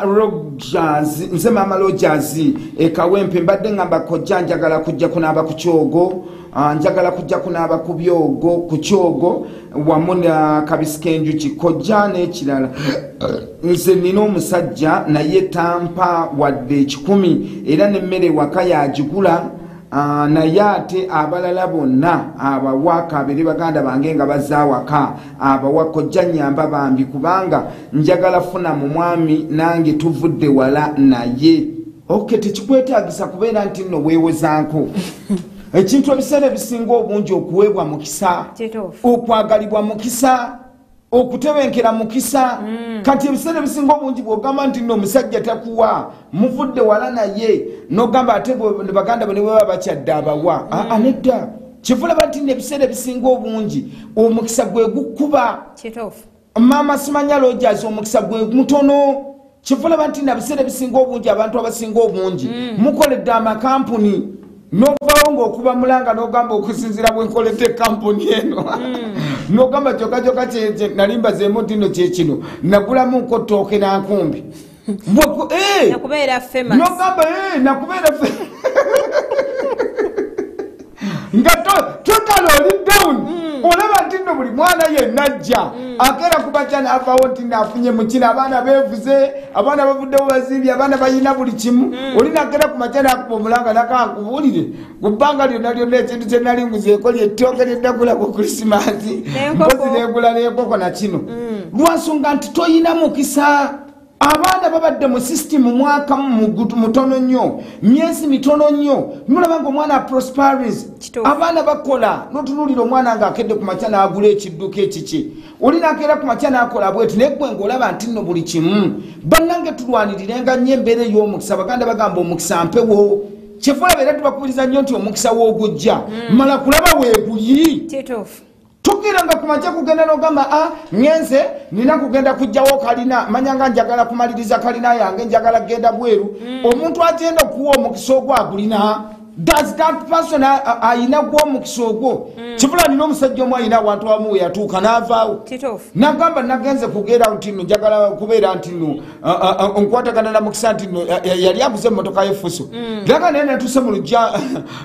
Rogers ekawempe mbadde ngamba kojja njagala kujja kunaaba ku kyogo njagala kujja kunaaba ku byogo ku kyogo wamu na kabisikenjuki kojja n'ekirala nze nina omusajja naye tampa wadde 10 era n'emmere waka yagigula naye ate abalala bonna abawaka abiri baganda bange nga bazaawaka abawaka ojja nyamba bambi kubanga njagala funa mu mwami nange tuvudde wala naye okay tekikwetaagisa kubeera nti nno weewozanko ekintu ebiseera ebisinga obungi okuweebwa mukisa okwagalibwa mukisa okutebenkera mukisa kati ebiseera ebisinga obungi bw'ogamba nti nno omusajja takuwa muvudde wala naye n'ogamba ate baganda bwe ne bwe baba bakyadde abawa nedda kivulaba nti ebiseera ebisinga obungi omukisa gwe gukkuba maama Simanya Rogers omukisa gwe mutono kivulaba nti nabiseera ebisinga obungi abantu abasinga obungi mukoledde amakampuni n'ovaawo ng'okuba mulanga n'ogamba okusinziira bwenkoledde kampuni eno n'ogamba kyokka nalimba zeemu dino kyekino nagulamu nkotooke nankumbi n'ogamba nakubeera nga totala oli down olaba nti nno buli mwana yenna ajja akeera kubaca n'avaawo nti naafunye mukina abaana beevuze abaana bavuddewo bazimbi abaana bayina buli kimu oli nakeera ku maca n'akuba omulanga nakankubuulire ku bbanga lyonna ekintu kye nali nguzeeko ly'ettooke lyeddagula ku krisimansi mpozi neegula n'enkoko na kino lwansonga nti toyina mukisa abaana babadde mu system mwaka mutono nnyo myezi mitono nnyo mulaba ng'omwana prosperous abaana bakola n'otunuulira omwana ng'akedde ku makya n'agula ekidduka ekiki oli n'akeera ku makya n'akola bweti naye gwe ng'olaba nti nno buli kimu bannange tulwanirirenga nnyo embeera ey'omukisa baganda bagamba omukisa mpewo kyefulaba era tubakubiriza nnyo nti omukisa w'ogujja mala kulaba weeguli tukiranga kumacha kugenda n'ogamba ngenze nina kugenda kujjawo kalina manyanga njagala kumaliriza kalina yange njagala genda bweru omuntu agenda okuwa omukisa ogwo agulina does that person ayina gwo omukisa ogwo kibula nina omusajja omu ayina abantu abamu we yatuuka n'avaawo nagamba nagenze kugenda nti nno njagala kubeera nti nno nkwatagana na mukisa nti nno yali aguze emmotoka y'effuso laga naye natuuse mu lujja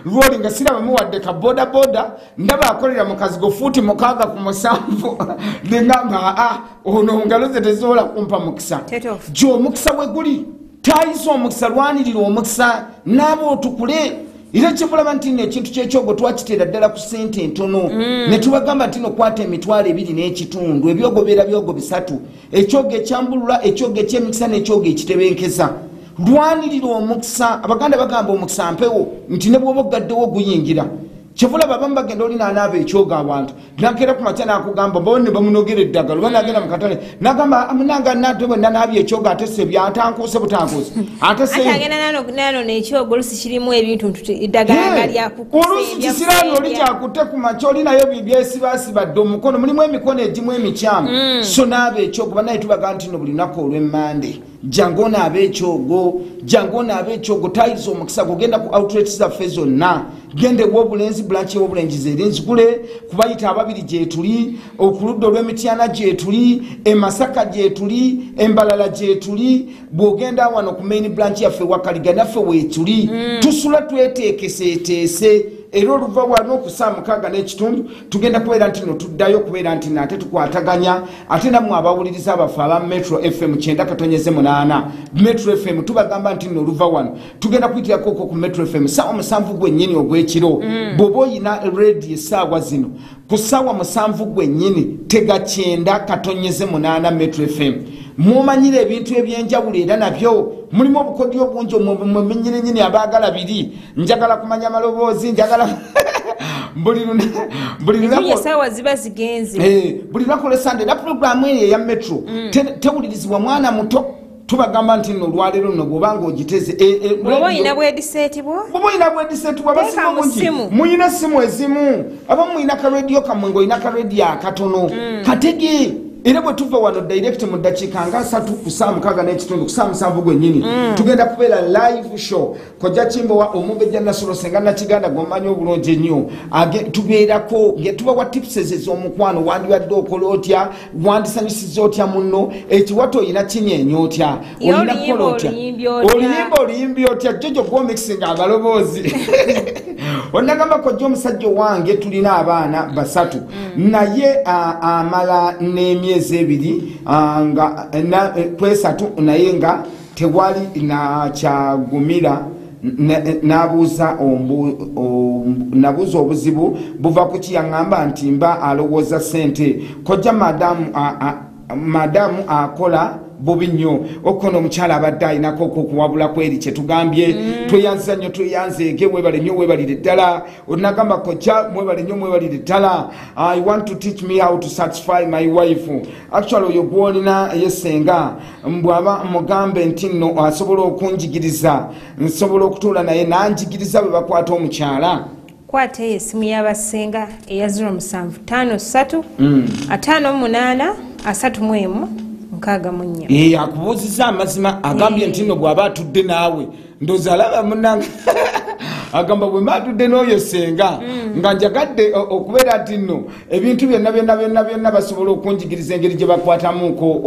lwoli nga sirabamu wadde ka bodaboda ndaba akolera mu kazigo fuuti 6 ku 7 nengamba ono ngalo ze tezisobola kumpa mukisa gy'omukisa bwe guli tayisa omukisa lwanirira omukisa n'aba otukule era kyebulaba nti nno ekintu kyekyogo twakiteera ddala ku ssente entono ne tubagamba nti no kwata emitwalo 2 n'ekitundu ebyogo beera byogo 3 ekyogo ekyambulula ekyogo ekyemikisa n'ekyogo ekitebenkeza lwanirira omukisa abaganda bagamba omukisa mpewo nti ne bw'oba ogaddewo guyingira kyevulaba abamu bagenda oli n'anaaba ekyogo abantu nakeera ku makya n'akugamba bone bamunogera eddagala oba nagenda mu katale nagamba munanga nate bwe nanaabye ekyogo ate se byatankuuse butankuuse ate nano n'ekyogo olusi kirimu ebintu eddagala nga olusi kisiraani oli kyakutte ku makya oli nayo byesibaasibadde omukono mulimu emikono egimu emikyamu so naaba ekyogo banaye tubagaa nti no buli lunaku olw'emmande jangu onaabe ekyogo tayiriza omukisa gogenda ku outlet zaffe zonna gende w'obulenzi branch y'obulenzi zerinzigule kubayita ababiri gyetuli okuludda olw'emityana gyetuli emasaka gyetuli embalala gyetuli bw'ogenda wano ku main branch yaffe wakaliga naffe weetuli tusula tweteekeseeteese era oluva wano okusaa 6 n'ekitundu tugenda kubeera nti no tuddayo kubeera nti nate tukwataganya ate nammwe abawuliriza abaffe aba Metro FM 9.8 Metro FM tubagamba nti no oluva wano tugenda kuyitirako ku Metro FM saawa 7 gwennyini ogw'ekiro bw'oba oyina radio essaawa zino ku saawa 7 gwennyini tega 9.8 Metro FM mumanyire ebintu ebyenjawulo era nabyo mulimu obukodyo obungi mumenyere nyini abaagala biri njagala kumanya amaloboozi njagala buli esawa ziba zigenze buli lunaku lwesande era puroguramu eyo eya metro tewulirizibwa mwana muto tubagamba nti nno olwaleero nno bwobanga ogiteze bwoba oyina bwediseeti bwo abasimu bungi muyina simu ezimu abamu muyina karediyo kamwe ngaolina karediyo akatono katege era bwe tuva wano direct mu ddakiika nga 3 ku 6 n'ekitundu ku 7 gwennyini tugenda kubeera live show kojja kimbowa omumbejja nasolose nga nakiganda gwomanyi obulungi ennyo tubeerako tubawa tips ez'omukwano wandibadde okola otya wandisanyusiza otya munno ekiwato oyina kinyeenya otya olina kukola otya oluyimba otya jojo gwomixinga amaloboozi onagamba kojja omusajja owange tulina abaana 3 naye amala n'emyezi 2 nga kwesatu naye nga tewali nakyagumira nabuuza obuzibu buva ku kiyaŋŋamba nti mba alowooza ssente kojja madamu akola bubi nnyo okono omukyala abadde ayinako okuwabula kweri kyetugambye tweyanza nnyo tweyanzeege webale nnyo webalire ddala onagamba kojja mwebale nnyo mwebalire ddala I want to teach me how to satisfy my wife actually oyo gwolina yesenga bwaba mugambe nti nno asobola okunjigiriza nsobola okutuula naye nanjigiriza bwe bakwata omukyala kwata esimu y'abasenga eya 0753 58 31 akubuuziza amazima agambye nti nno bw'aba atudde naawe ndoozi alaba munange agamba bwe mba atudde n'oyo senga nga njagadde okubeera nti nno ebintu byonna basobola okunjigiriza engeri gye bakwatamuko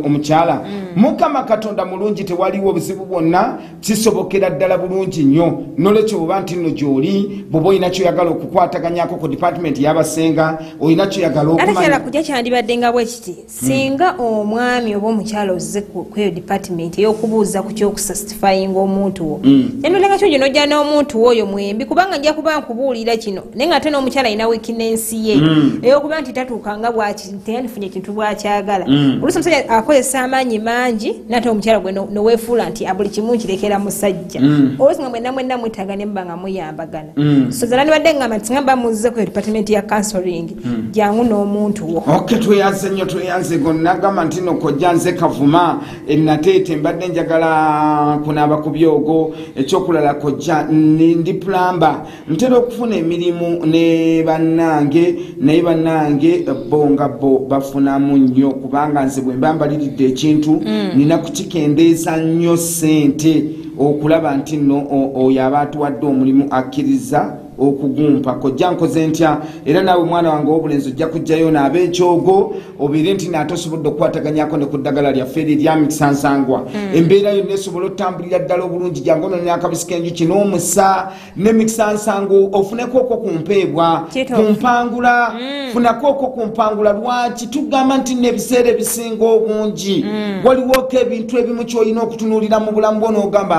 omukyala mukama katonda mulungi tewaliwo obuzibu bwonna kisobokera ddala bulungi nnyo nolwekyo bw'oba nti nno gy'oli bw'oba olina kyoyagala okukwataganyako ku department y'abasenga olina kyoyagala okumanya kujja kyandibadde nga bwe kiti singa omwami oba omukyala ozze kweyo department ey'okubuuza ku kyokusatisfyinga omuntu wo nendolenga kyo gyonojja n'omuntu wo oyo mwembi kubanga nja kuba nkubuulira kino naye nga ate n'omukyala alina weakness ye ey'okuba nti tatuukanga bwakifunye ekintu bwakyagala oluusi omusajja akozesa amaanyi mangi nate omukyala gwe noweefuula nti buli kimu nkirekera musajja oluusi nga mwenna mwetaaga ne muba nga muyambagana so zala nibadde ngamba nti ngamba muzzeko department ya counseling jangu n'omuntu wo tweyanze nnyo tweyanze gonnagamba nti no kojja nze kavuma nateete mbadde njagala kunaaba ku byogo ekyokulala kojja ndi plamba ntera okufuna emirimu ne bannange naye bannange bonga bafunamu nnyo kubanga nze bwe mba mbaliridde ekintu nina kukikendeeza nnyo ssente okulaba nti nno oyo aba atuwadde omulimu akkiriza okugumpa kojja nkoze ntya era naawe mwana wange w'obulenzi ojja kujjayo n'ab'ekyogo obeere nti naatosobodde okukwataganyako ne ku ddagala lyaffe erya mikisansangwa embeera yonna esobola otambulira ddala obulungi jangu ono n'akabisi k'enjuki n'omusa n'emikisansango ofuneko okwo ku mpeebwa ku mpangula funako okwo ku mpangula lwaki tugamba nti n'ebiseera ebisinga obungi waliwoko ebintu ebimu ky'olina okutunuulira mu bulamu bwo n'ogamba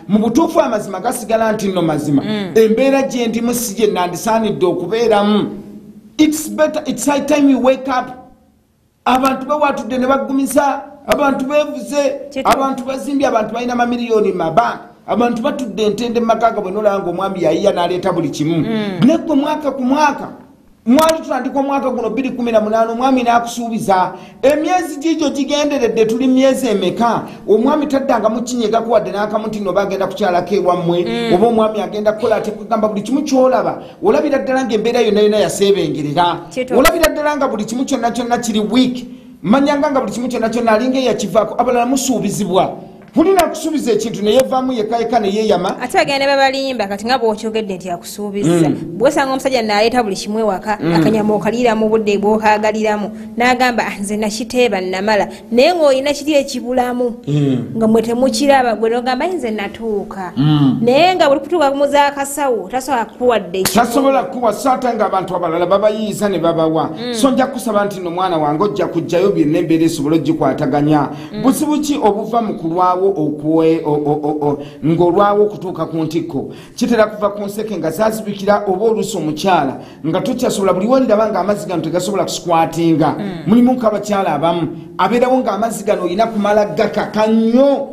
mu butuufu amazima gasigala nti nno mazima embeera gye ndimu si gye nandisaanidde okubeeramu it's high time you wake up abantu bawatudde ne baggumisa abantu beevuze abantu bazimbye abantu balina mamiliyoni mabanka abantu batudde entende mumaka bwe nolaba nga omwami yayiya n'aleeta buli kimu nekwe mwaka ku mwaka mwali tutandika omwaka guno 2018 omwami n'akusuubiza emyezi gigyo gigenderedde tuli myezi emeka omwami taddanga mukinyegako wadde n'akamuti no bagenda kukyalako ewammwe oba omwami agenda kukola ate kugamba buli kimu kyolaba olabira ddala ng'embeera yonna yaseebengerera olabira ddala nga buli kimu kyonna kyonna kiri wiiki manyanga nga buli kimu kyonna kyonna alinga eyakivaako abalala musuubizibwa Hulina kusubiza ekintu ne yevamu yekayeka ne yeyama ate bagenda babalimba kati nga bw'okyogedde nti akusuubiza bw'osanga omusajja n'aleeta buli kimu ewaka akanyama okaliira mu budde bw'okaagaliramu n'agamba nze nakiteeba namala naye ng'olina kiri ekibulamu nga mwe temukiraba gwe n'ogamba nze natuuka naye nga buli kutuuka kumuza akasawo tasobola kukuwadde tasobola kukuwa saata ng'abantu abalala babayiiza ne babawa so nja kusaba nti no mwana wange ojja kujjayo byonna embeera esobola ogikwataganya buzibu ki obuva mu kulwawo ng'olwawo okutuuka ku ntikko kitera kuva ku nseke nga zazibikira oba oluusi omukyala nga tokyasobola buli woliraba nga amazzi gano tegasobola kusikwatinga mulimu nk'abakyala abamu abeerawo ng'amazzi gano olina kumala gakaka nnyo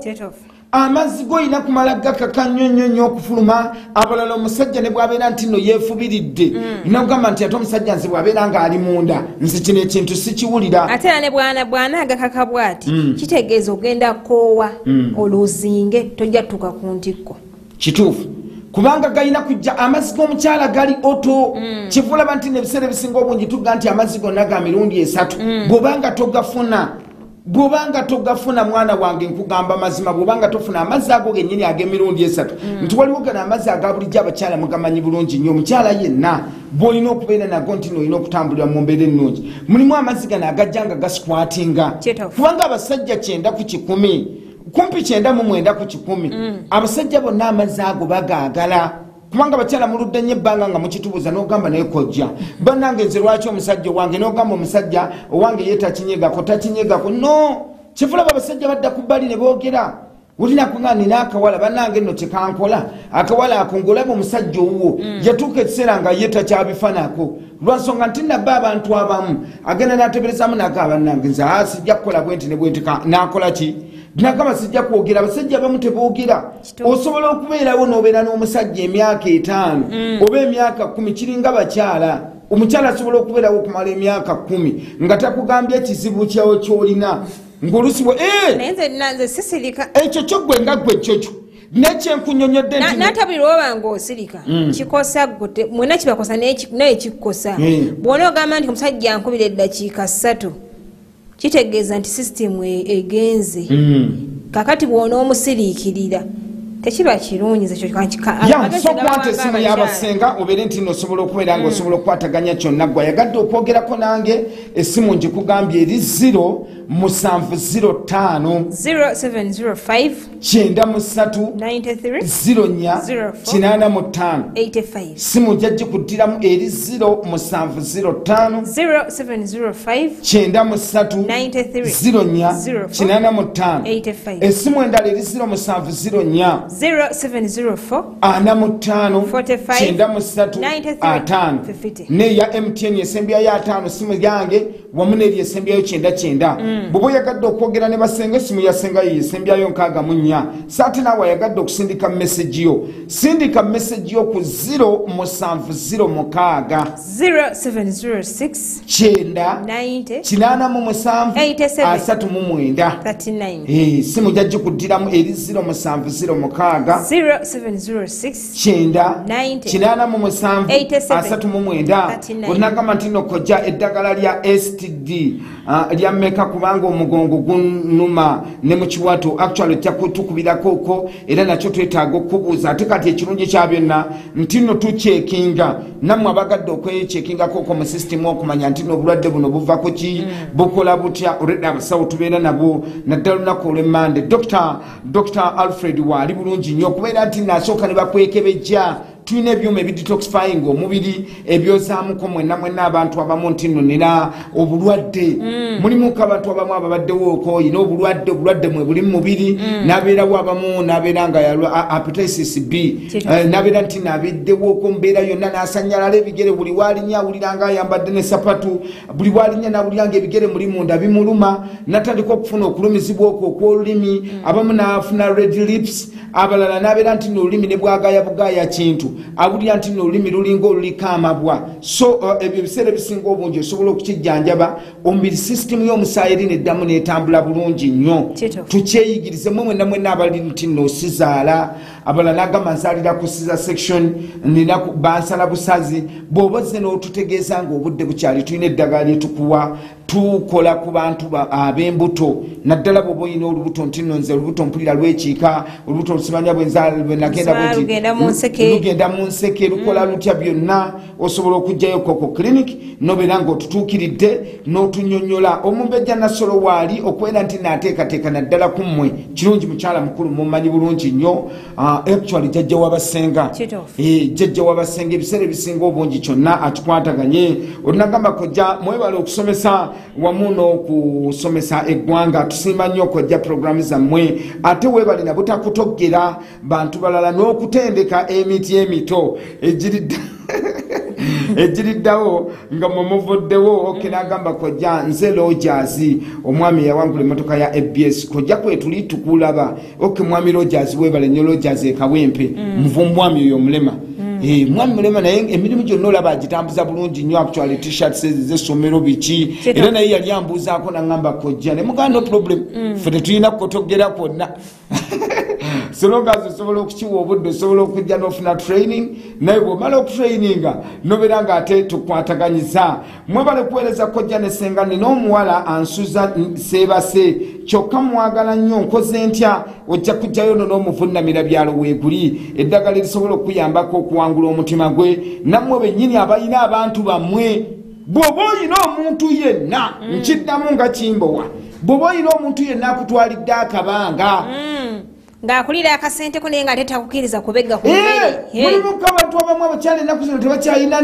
amazzi g'olina kumala gakaka nnyo okufuluma abalala omusajja ne bw'abeera nti nno yeefubiridde nagamba nti ate omusajja nze bw'abeera ng'ali munda nze kino ekintu sikiwulira ate era ne bwana agakaka bw'ati kitegeeza ogenda koowa oluzinge tojja tutuuka ku ntikko kituufu kubanga galina kujja amazzi g'omukyala gali oto kivulaba nti nebiseera ebisinga obungi tugga nti amazzi gonna ga mirundi 3 bw'obanga togafuna mwana wange nkugamba mazima bw'obanga tofuna amazzi ago gennyini ag'emirundi 3 nti waliwo gano amazzi aga bulijjo abakyala mugamanyi bulungi nnyo omukyala yenna bw'olina okubeera nago nti n'olina okutambulira mu mbeera ennungi mulimu amazzi gano agajja nga gasikwatinga kubanga abasajja 9 ku 10 kumpi 9 ku 10 abasajja bonna amazzi ago bagaagala kubanga abakyala muludde nnyo ebbanga nga mukitubuuza n'ogamba naye kojja bannange nze lwaki omusajja owange n'ogamba omusajja owange ye takinyegako no kifulaba abasajja badda ku bbali ne boogera olinakuŋa nina akawala bannange nno kyekankola akawala ako ng'olaba omusajja owuwo yatuuka ekiseera nga ye takyabifanako lwansonga nti nabba abantu abamu agenda n'ateberezaamu naga bannange nze sijja kukola bwenti ne bwenti n'akola ki nagamba sijja kwogera abasajja abamu teboogera osobola okubeerawo n'obeera n'omusajja emyaka 5 oba emyaka 10 kiringa bakyala omukyala asobola okubeerawo okumala emyaka 10 nga takugambye ekizibu kyawo kyolina ng'olusibwa ekyo kyo gwe nga gwe kyokyo nekyenkunyonyodde natabulirwa oba ng'osirika kikosa mwena kibakosa naye kikukosa bw'ona ogamba nti omusajja ankubira eddakiika 3 kitegeeza nti sisitemu egenze kakati bw'ona omusiriikirira tekiba kirungi sokwata esimu y'abasenga obeere nti noosobola okubeera nga osobola okukwataganya kyonna gwe ayagadde okwogerako nange esimu ngikugambye eri 0705 93 simu njya gikuddiramu eri 0705 esimu endala eri 0704 45 neya MTN esembya ya 5 simu yange wamu neri esembyayo 99 bwoba oyagadde okwogera ne basenga esimu yasengayo yesembyayo 64 saati naawe ayagadde okusindika message yo sindika message yo ku 0706 simu jagikuddiramu eri 0706 onagamba nti nokojja eddagala lya STD lyammeka kubanga omugongo gunuma ne mukiwato actually tukubirako ko era nakyo twetaaga okubuuza ate kati ekirungi kya byonna nti no tucekinga nammwe abagadde okwekekingako ko mu systemu okumanya nti n'obulwadde buno buvako ki bukola butya olwedde abasawo tubeera nabo naddala olunaku olw'emmande Dr. Alfred waali bulungi nnyo okubeera nti nasooka ne bakwekebejja tulina ebyuma ebidetoxifying omubiri ebyozaamuko mwenna abantu abamu nti nno nina obulwadde mulimuko abantu abamu ababaddewooko oyina obulwadde mwe buli mu mubiri nabeerawo abamu nabeera nga hepatitis B nabeera nti nabeddewooko mubeera yonna nasanyalala ebigere buli waalinya awulira nga ayambadde ne sapatu buli waalinya nawulira nga ebigere muli munda bimuluma natandika okufuna okulumizibwa okwo okw'olulimi abamu nafuna red lips abalala nabeera nti n'olulimi ne bwagaya kintu awulira nti n'olulimi lulinga oluliko amabwa so ebyo ebiseera ebisinga obungi osobola okukijjanjaba omubiri sisitemu y'omusaayi eri neddamu n'etambula bulungi nnyo tukyeyigirize mwenna abali nti n'osizaala abalala nagamba nzaalira ku siza section nina bansala busazi bw'oba ozze n'otutegeeza nga obudde bukyali tulina eddagala lyetukuwa tukola ku bantu ab'embuto naddala bw'oba oyina olubuto nti nno nze olubuto mpulira lwekiika olubuto lusimanya bwenagenda lugenda mu nseke lukola lutya byonna osobola okujjayo koko clinic nobeera ng'otutuukiridde n'otunyonnyola omumbejja nasolo waali okubeera nti naateekateeka naddala ku mmwe kirungi mukyala mukulu mumanyi bulungi nnyo actually jajja wabasenga jajja wabasenga ebiseera ebisinga obungi kyonna atukwataganye olunagamba kojja mwebale okusomesa wamu n'okusomesa eggwanga tusimba nnyo okojja programu zammwe ate weebale na butakutogera bantu balala n'okutendeka emiti emito ejiriddawo nga mumuvuddewo okenagamba kojja nze Rogers omwami yawangula emmotoka ya ABS kojja kwetuli tukulaba mwami Rogers weebale nnyo Rogers ekawempe mwami oyo mulema mwami mulema naye emirimu gyonna olaba agitambuza bulungi nnyo actually t-shirts ez'essomero biki era naye yali ambuuzaako naŋŋamba kojja ne muganda no problem ffe tetulina kukotogera kwonna so long as osobola okukiwa obudde osobola okujja n'ofuna training naye bw'omala okutraininga nobeera ng'ate tukwataganyiza mwebale kuweereza kojja ne senga nina omuwala ansuza seebase kyokka mwagala nnyo nkoze ntya ojja kujjayo n'omuvunnamira byalo weeguli eddagala erisobola okuyambako okuwangula omutima gwe nammwe bennyini abalina abantu bammwe bw'oba oyina omuntu yenna nkiddamu nga kimbowa bw'oba oyina omuntu yenna akutwalidde akabanga ng'akulira akasente ko naye nga tetakukiriza kubegga ku mmere mulimu abantu abamu abakyala ennaku zino tebakyayina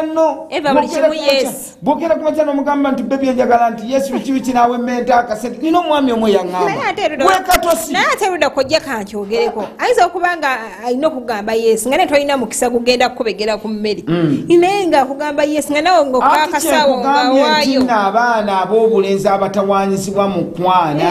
nno eva buli kimu yesu bwogera ku makyala omugamba nti bebi enjagala nti yesu biki naawe menta akasente nina omwami omwe yaŋŋamba wekatosi naye ate erudda kojja kankyogereko ayinza okuba nga alina okugamba yesu nga ne tolina mukisa gugenda kukubegera ku mmere naye ngaakugamba yesu nga nawe ngaokakasawo ngawaayo abaana ab'obulenzi abatawanyizibwa mu kwana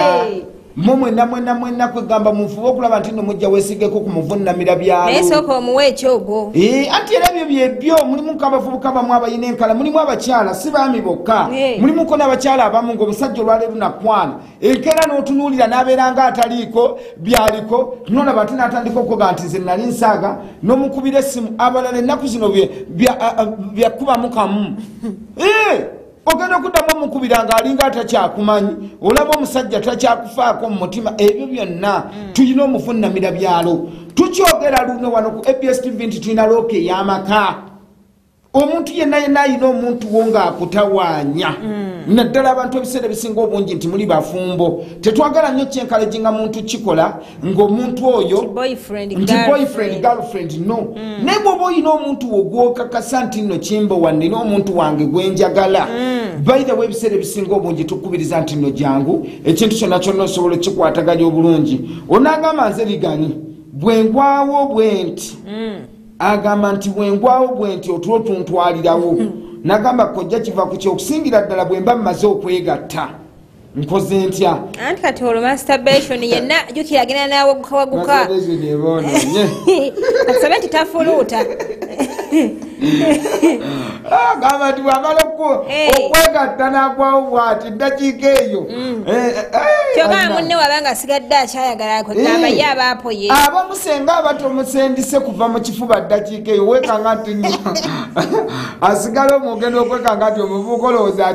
mwenna kwegamba munfuba okulaba nti nomujja weesigeko ku muvunnamira byalo naye sooka omuwa ekyogo anti era ebyo byebyo mulimu nk'abavubuka bamu abayina enkala mulimu abakyala si baami bokka mulimuko n'abakyala abamu ng'omusajja olwaleero nakwana enkeera n'otunuulira n'abeera nga ataliiko byaliko nolaba ate n'atandika okuga nti nze nali nsaaga n'omukubira essimu abalala ennaku zino byakubamu kamu ogenda okuddamu omukubira ng'alinga atakyakumanyi olaba omusajja takyakufaako mu mutima ebyo byonna tulina omuvunnamira byalo tukyogera luno wano ku ABS TV nti tulina looka ey'amaka omuntu yenna ayina omuntu wo ng'akutawaanya naddala abantu ebiseera ebisinga obungi nti muli bafumbo tetwagala nnyo kyenkaleji nga muntu kikola ng'omuntu oyo nti boyfriend girlfriend no naye bw'oba oyina omuntu wo gwokakasa nti nno kimbo wannina omuntu wange gwenjagala by the way ebiseera ebisinga obungi tukubiriza nti nno jangu ekintu kyonna kyonna osobola okikwataganya obulungi onaagamba nze ligani bwengwawo bwe nti agamba nti bwengwawo bwe nti otulo tuntwalirawo nagamba kojja kiva ku kyokusingira ddala bwe mba mmaze okwegatta nkoze ntya anti kati olwo masturbation yenna jukira agenda nawagukawaguka kasabe nti tafuluuta gamba nti bwamala okwegatta nakwawo bwati eddakiika eyo kyogamba munne wabanga asigadde akyayagala kwegamba ye abaapo ye abamusenga abatomusendise kuva mu kifuba ddakiika eyo wekanga nti asigala omugenda okwekanga nti omuvubuka olowooza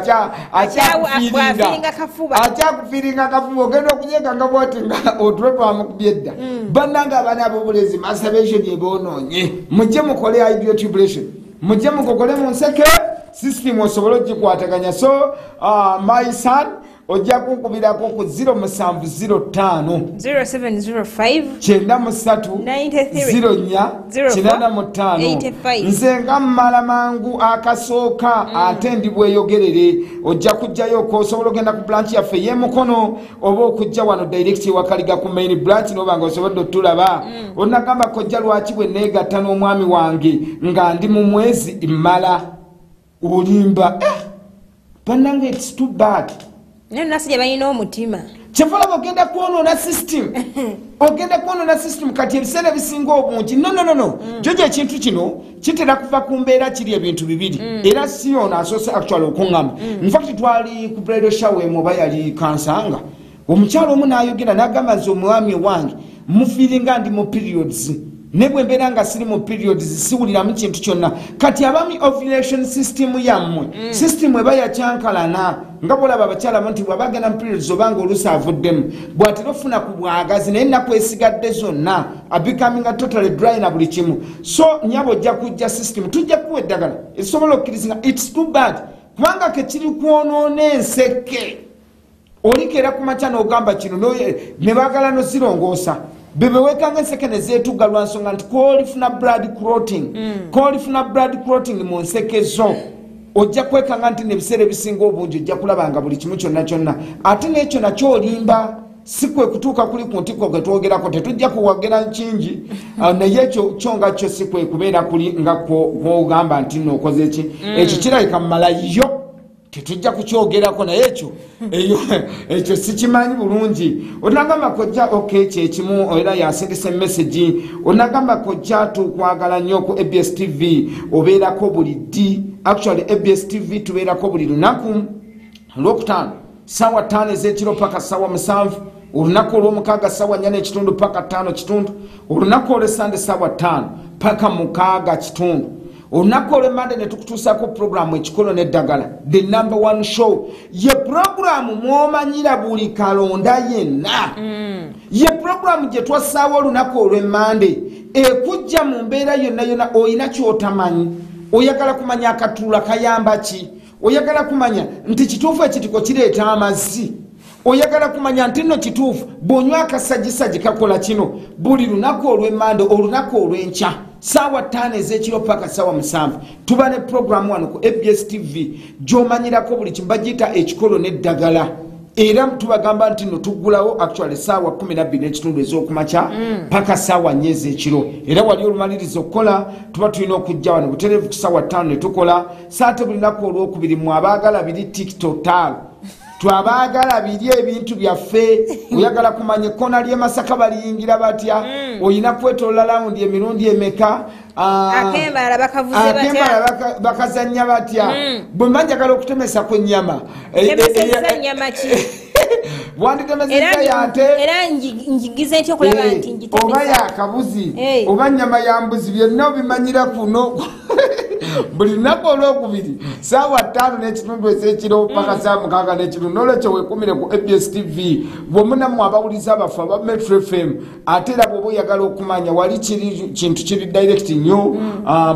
akyakufiiringa kafuba ogenda okunyekanga bwati nga otulo twamukubye edda bannanga abaana ab'obulenzi masturbation eboonoonye mujje mukole idiotubulation mujje mukokole mu nseke system osobola ogikwataganya so my son ojja kunkubirako ku 0705 0705 93 nze nga mmala mangu akasooka ate ndi bweyogerere ojja kujjayo osobola ogenda ku branch yaffe y'emukono oba okujja wano direct ewakaliga ku main branch noba nga osobodde otulaba onagamba kojja lwaki bwe neegatta n'omwami wange nga ndi mu mwezi mmala olimba bannange it's too bad naye nasijja balina omutima kyevalaba ogenda kwonoona system kati ebiseera ebisinga obungi no jojo ekintu kino kitera kuva ku mbeera kiri ebintu bibiri era si ono asoose actual okuŋŋamba infact twali ku bridal shower oba yali kansanga omukyalo omu n'ayogera n'agamba nze omwami wange mufiiringa ndi mu periods ne bwe mbeera nga siri mu periods siwuliramu kintu kyonna kati abami ovulation system yammwe system eba yakyankalana nga bwolaba abakyala nti bwabagenda mu periods obanga oluusi avuddemu bw'atera ofuna ku bwagazi naye ennaku esigadde zonna abikaminga totally dry na buli kimu so nyabo ojja kujja system tujja kuwa eddagala esobola okkirizinga it's too bad kubanga kekiri kwonoona enseke olikeera ku makya n'ogamba kino ne baagala nozirongoosa bebewekanga ensekene zetuga lwa nsonga nti kolifuna blood clotting mu nseke zo ojja kwekanga nti nebiseera ebisinga obungi ojja kulabanga buli kimu kyonna kyonna ate n'ekyo nakyo olimba si kwe kutuuka kuli ku ntiko gwe twogerako tetujja kuwagera kingi naye ekyo kyonga kyo si kwe kubeera kuli nga kwogamba nti nookoze ki ekyo kirabika mumalayo tetujja kukyogerako naye ekyo sikimanyi bulungi onagamba kojja okekyo ekimu era yasindisa message onagamba kojja tukwagala nnyo ku ABS TV obeerako buli ddi actually ABS TV tubeerako buli lunaku lwokutaano sawa 5 ez'ekiro paka sawa 7 olunaku olw'omukaaga sawa 4:30 paka 5:30 olunaku olw'esande sawa 5 paka 6:30 olunaku olw'emmande ne tukutuusako puroguramu ekikolo n'eddagala the number 1 show ye puroguramu mwomanyira buli kalonda yenna ye puroguramu gye twassaawo olunaku olw'emmande ekujja mu mbeera yonna yonna oyina kyotamanyi oyagala kumanya akatuula kayamba ki oyagala kumanya nti kituufu ekitiko kireeta amazzi oyagala kumanya nti nno kituufu bw'onywa akasajisagi kakola kino buli lunaku olw'emmande olunaku olw'enkya sawa 5 ez'ekiro paka sawa 7 tuba ne puroguramu wano ku ABS TV gy'omanyirako buli kimu bagiyita ekikolo n'eddagala era tubagamba nti no tuggulawo actually sawa 12:30 ez'okumakya paka sawa 4 ez'ekiro era wali olumaliriza okukola tuba tulina okujja wano butereevu ku sawa 5 ne tukola saate buli lunaku olwokubiri mu abaagala biri TikTok twabaagala biri ebintu byaffe oyagala kumanya ekkona ly'e Masaka baliyingira batya oyina kwetolola lawundi emirundi emeka akembala bakazanya batya bwe mba njagala okutemesa kw'ennyama wanditemeseza yate era njigize ntyo okulaba nti njitemesa oba yakabuzi oba nnyama ya mbuzi byonna obimanyira kuno buli lunaku olwokubiri sawa 5:30 ez'ekiro paka sawa 6:30 n'olwekyo weekumire ku ABS TV bwomunamu abawuliza abafu aba Metro FM ate era bw'oba oyagala okumanya wali kintu kiri direct nnyo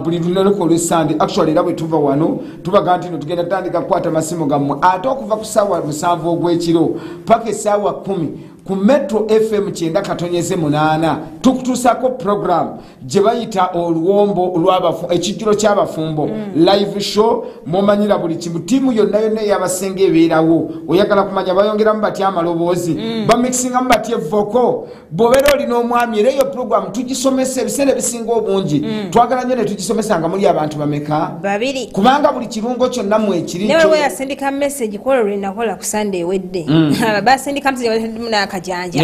buli lunaku olw'esande actually era bwe tuva wano tubaga nti no tugenda tutandika kukwata masimu gammwe ate okuva ku sawa 7 ogw'ekiro paka essaawa 10 ku Metro FM 9:8 tukutuusako program gye bayita oluwombo lw'abafu ekijjulo ky'abafumbo live show mwomanyira buli kimu tiimu yonna yonna ey'abasenga ebeerawo oyagala kumanya bayongeramu batya amaloboozi bamixingamu batya evoko bw'obeera olina omwami era eyo program tugisomesa ebiseera ebisinga obungi twagala nnyo ne tugisomesa nga muli abantu bameka 2 kubanga buli kirungo kyonna mwekiri ne bwe yasindika message kola lwe nakola ku Sunday ewedde basindika message kajanja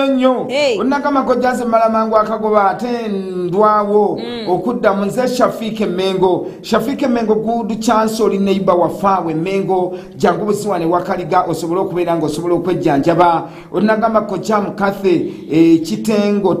nnyo onagamba kojjase malamangu akagoba ate ndwawo okudda mu nze Shafike Mengo good chance oli neighbor wafaawe Mengo jangu busiwane wakaliga osobola okubeera nga osobola okwejjanjaba onagamba kojja mukathe kitengo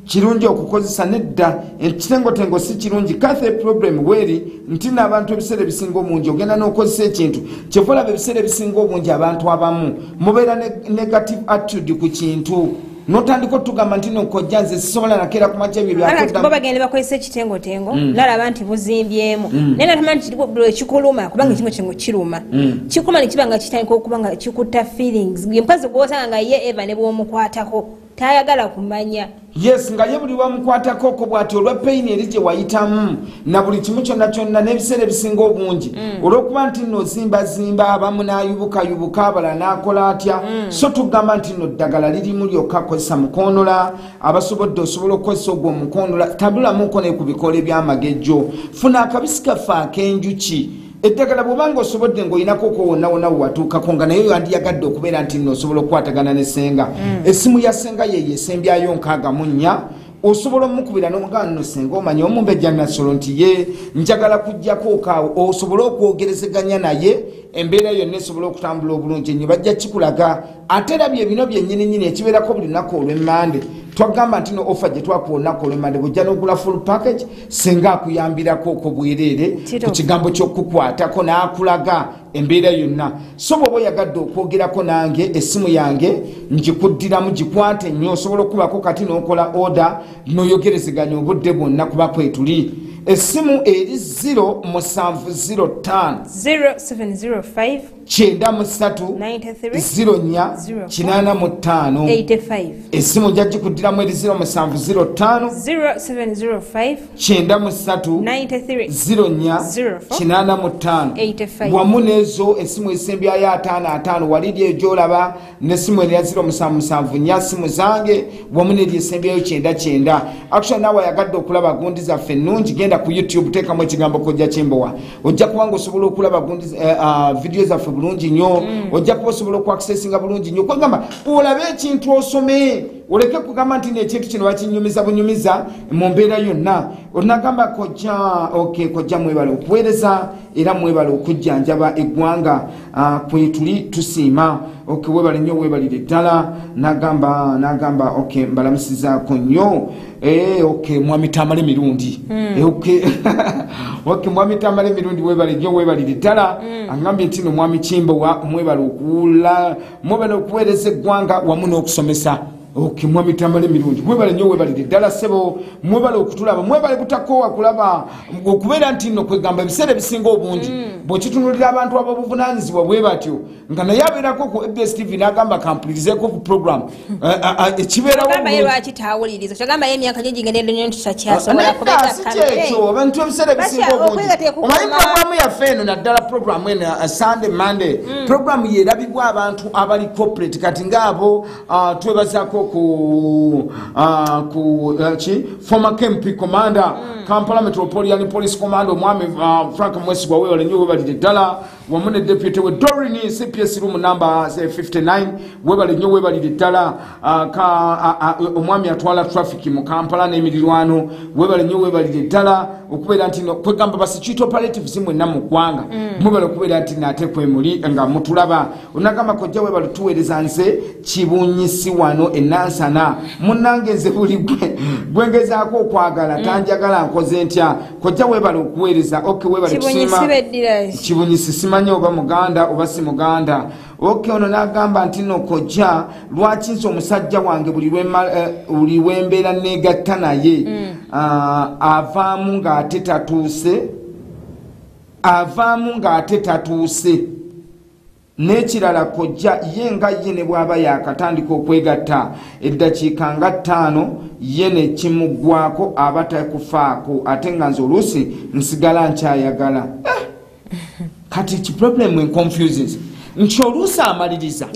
kirungi okukozesa nedda ekitengotengo si kirungi kathe problem weri nti n'abantu ebiseera ebisinga omungi ogenda n'okozesa ekintu kyevolaba ebiseera ebisinga obungi abantu abamu mubeera negative attitude ku kintu notandika otugamba nti nokojja nze sisobola nakeera ku makya ebyo byabo bagenda bakozesa ekitengotengo nalaba nti buzimbyemu naye natama nti kikuluma kubanga ekitengotengo kiruma kikuma ne kiba nga kitandika okuba nga kikutta feelings mukazi gw'osanga nga ye Eva ne bw'omukwatako tayagala kumanya yes nga ye buli wamukwatako ko bw'ati olwa pain eri gye wayitamu na buli kimu kyonna kyonna n'ebiseera ebisinga obungi olw'okuba nti nno zimbazimba abamu n'ayubukayubuka abala n'akola atya so tugamba nti nno ddagala lirimu lyokka kozesa mukonola abasobodde osobola okukozesa ogwo omukonola tabulamuko ne ku bikola ebyamagejjo funa akabisi kaffe ak'enjuki eddagala bw'obanga osobodde ng'oyinako ko wonna watuukako nga naye yandiyagadde okubeera nti nno osobola okukwatagana ne senga essimu ya senga ye yesembyayo 64 osobola omukubira n'omugana nno senga omanya omumbejja nasolo nti ye njagala kujjako okaawo osobola okwogerezeganya naye embeera yonna esobola okutambula obulungi ennyo bajja kikulaga ate era bino byennyininyini ekibeerako buli lunaku olw'emmande twagamba nti no offer gye twakuwa olunaku olw'emmande bw'ojja n'ogula full package senga akuyambirako okwo bwereere ku kigambo ky'okukwatako n'akulaga embeera yonna so bw'oba oyagadde okwogerako nange essimu yange ngikuddiramu gikwate nnyo osobola okubako kati n'okola order n'oyogerezeganya obudde bwonna kuba kwetuli essimu eri 0705 0705 93 04 85 esimu njagikuddiramu eri 0705 93 04 85 wamu nezo esimu esembyayo 55 walidi ejolaba nesimu erya 0774 simu zange wamu neri esembyayo 99 actually nawe yagadde okulaba gundi zaffe ennungi genda ku YouTube teekamu ekigambo Kojja Kimbowa ojja kubanga osobola okulaba gundi video zaffe bulungi nnyo ojja kuba osobola okuaccessinga bulungi nnyo kwegamba olabe ekintu osome oleke kugamba nti nekintu kino bakinyumiza bunyumiza mu mbeera yonna onagamba Kojja mwebale okuweereza era mwebale okujjanjaba eggwanga kwetuli tusiima webale nnyo webalire ddala nagamba mbalamusizaako nnyo mwami Tamale mirundi mwami Tamale mirundi webale nnyo webalire ddala angambye nti mwami Kimbowa mwebale okuweereza eggwanga wamu n'okusomesa mwami Tamale mirungi mwebale nnyo webalire ddala ssebo mwebale okutulaba mwebale butakoowa kulaba okubeera nti nno kwegamba ebiseera ebisinga obungi bw'okitunulira abantu ab'obuvunaanyizibwa bwe batyo nga naye abeerako ku ABS TV n'agamba kampulirizeeko ku program ekibeerawo kyekyo abantu ebiseera ebisinga obungi omanyi programu yaffe eno naddala programu eno Sunday Monday programu yerabibwa abantu abali corporate kati ngaabo twebazaako ku former KMP commander Kampala Metropolitan Police Command omwami Frank Mwesigwa webale nnyo webalire ddala wamu ne deputy we Dorini CPS room number 59 webale nnyo webalire ddala omwami atwala traffic mu Kampala n'emirirwano webale nnyo webalire ddala okubeera nti kwegamba basichito operatives mwenna mu ggwanga mwebale okubeera nti nate kwemuli nga mutulaba onagamba Kojja webale tuweereza nze Kibunyisi wano enansana munnange nze buli gwengezaako okwagala tanjagala nkoze ntya Kojja webale okuweereza webale kusima Kibunyisi simanyi oba muganda oba si muganda ono nagamba nti no Kojja lwaki nze omusajja wange buli wembeera negatta naye avaamu ng'ate tatuuse n'ekirala Kojja ye nga ye ne bw'aba yakatandika okwegatta eddakiika nga 5 ye ne kimuggwako aba takufaako ate nga nze oluusi nsigala nkyayagala kati kiproblemu enconfuses nti oluusi amaliriza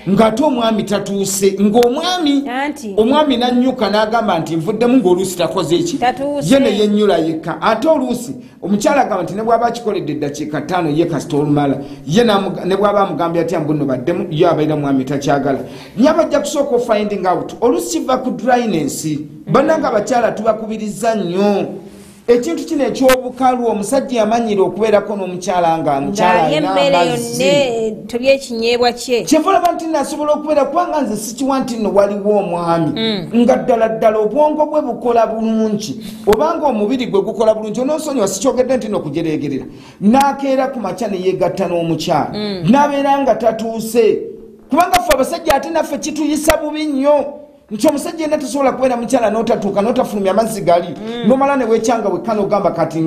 ng'ate omwami tatuuse ng'omwami nannyuka n'agamba nti nvuddemu ng'oluusi takoze eki ye ne yennyula yekka ate oluusi omukyala agamba nti ne bw'aba akikoledde eddakiika 5 ye kasita olumala ye ne bw'aba amugambye atya mbuno baddemu ye abaira mwami takyagala nye abajja kusooka ofinding out oluusi kiva ku dryness bannanga abakyala tubakubiriza nnyo ekintu kino ekyobukalu omusajja yamanyira okubeerako n'omukyala nga mukyala kyenvulaba nti nasobola okubeera kubanga nze sikiwa nti nno waliwo omwami nga ddala obwongo bwe bukola bulungi obanga omubiri gwe gukola bulungi onoosonyiwa sikyogedde nti nokujeregerera n'akeera ku makya ne yeegatta n'omukyala n'abeera nga tatuuse kubanga ffe abasajja ate naffe kituyisa bubi nnyo nti omusajja yenna tasobola kubeera mukyala n'otatuuka n'otafulumya amazzi gali n'omala ne weekyanga wekka n'ogamba kati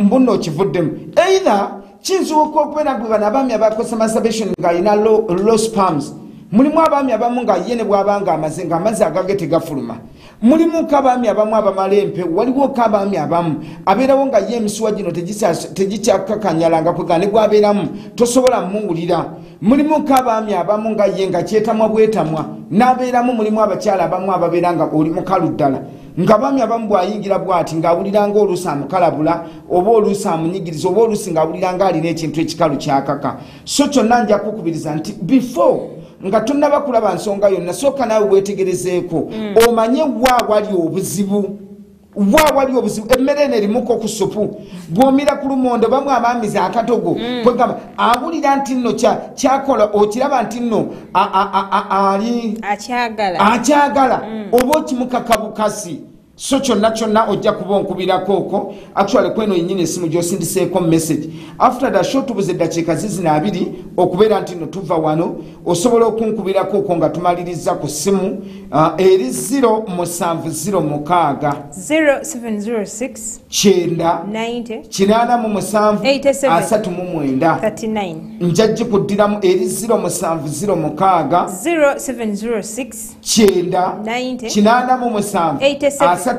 mbuno okivuddemu either kinzuuka okubeera gwe bano abaami abakozesa masturbation ng'alina low spams mulimu abaami abamu nga ye ne bw'abanga amaze ng'amazzi agage tegafuluma mulimuko abaami abamu abamala empewo waliwoko abaami abamu abeerawo nga ye emisuwa gino tegikyakakanyalanga kwega ne gwabeeramu tosobola mmuwulira mulimuko abaami abamu nga ye nga kyetamwa bwetamwa n'abeeramu mulimu abakyala abamu ababeera nga oli mukalu ddala ng'abaami abamu bw'ayingira bw'ati ng'awulira ng'oluusi amukalabula oba oluusi amunyigiriza oba oluusi ng'awulira ng'alina ekintu ekikalu kyakaka so kyonna nja kukubiriza nti before nga tonnaba kulaba nsonga yonna sooka naawe weetegerezeeko omanye wali obuzibu emmere eno erimuko ku supu bw'omira ku lumondo bamwe abaamiza akatogo kwegamba awulira nti nno kyakola okiraba nti nno akyagala oba okimukaka bukasi so kyonna ojja kuba onkubirako okwo actually kweno yennyini esimu gyosindiseeko message after the show tubuze eddakiika zizina 2 okubeera nti no tuva wano osobola okunkubirako okwo nga tumaliriza ku simu eri 0706 0706 njajji kuddiramu eri 0706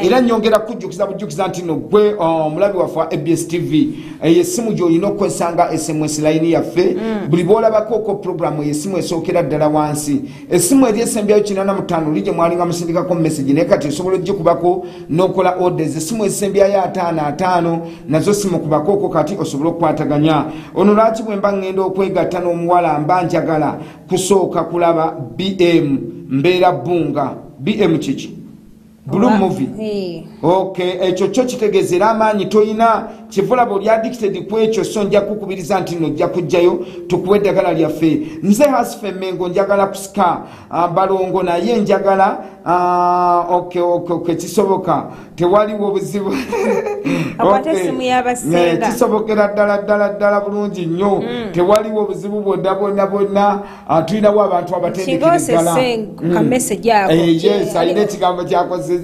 era nyongera kujjukiza bujjukiza nti no gwe omulabi waffe wa ABS TV eyesimu gy'olina okwesanga SMS line yaffe buli bwolabako ko programu eyesimu esookera ddala wansi esimu eri esembyayo 85 lije mwalinga musindikako message naye kati osobola ogikubako n'okola orders esimu esembyayo 55 nazo simu kubakoko kati osobola okukwataganya ono lwaki bwe mba ngenda okwegatta n'omuwala mba njagala kusooka kulaba BM mbeera bunga BM kiki Blue movie. Okay, ekyo kyo kitegeezera amaanyi toyina kivula buli addicted ku ekyo so nja kukubiriza nti nojja kujjayo tukuwe eddagala lyaffe nze Hasfe Mengo njagala kusika balongo naye njagala okay kisoboka tewaliwo obuzibu kisobokera ddala bulungi nnyo tewaliwo obuzibu bwonna tulinawo abantu abatendekera ddala yes alina ekigambo kyakoze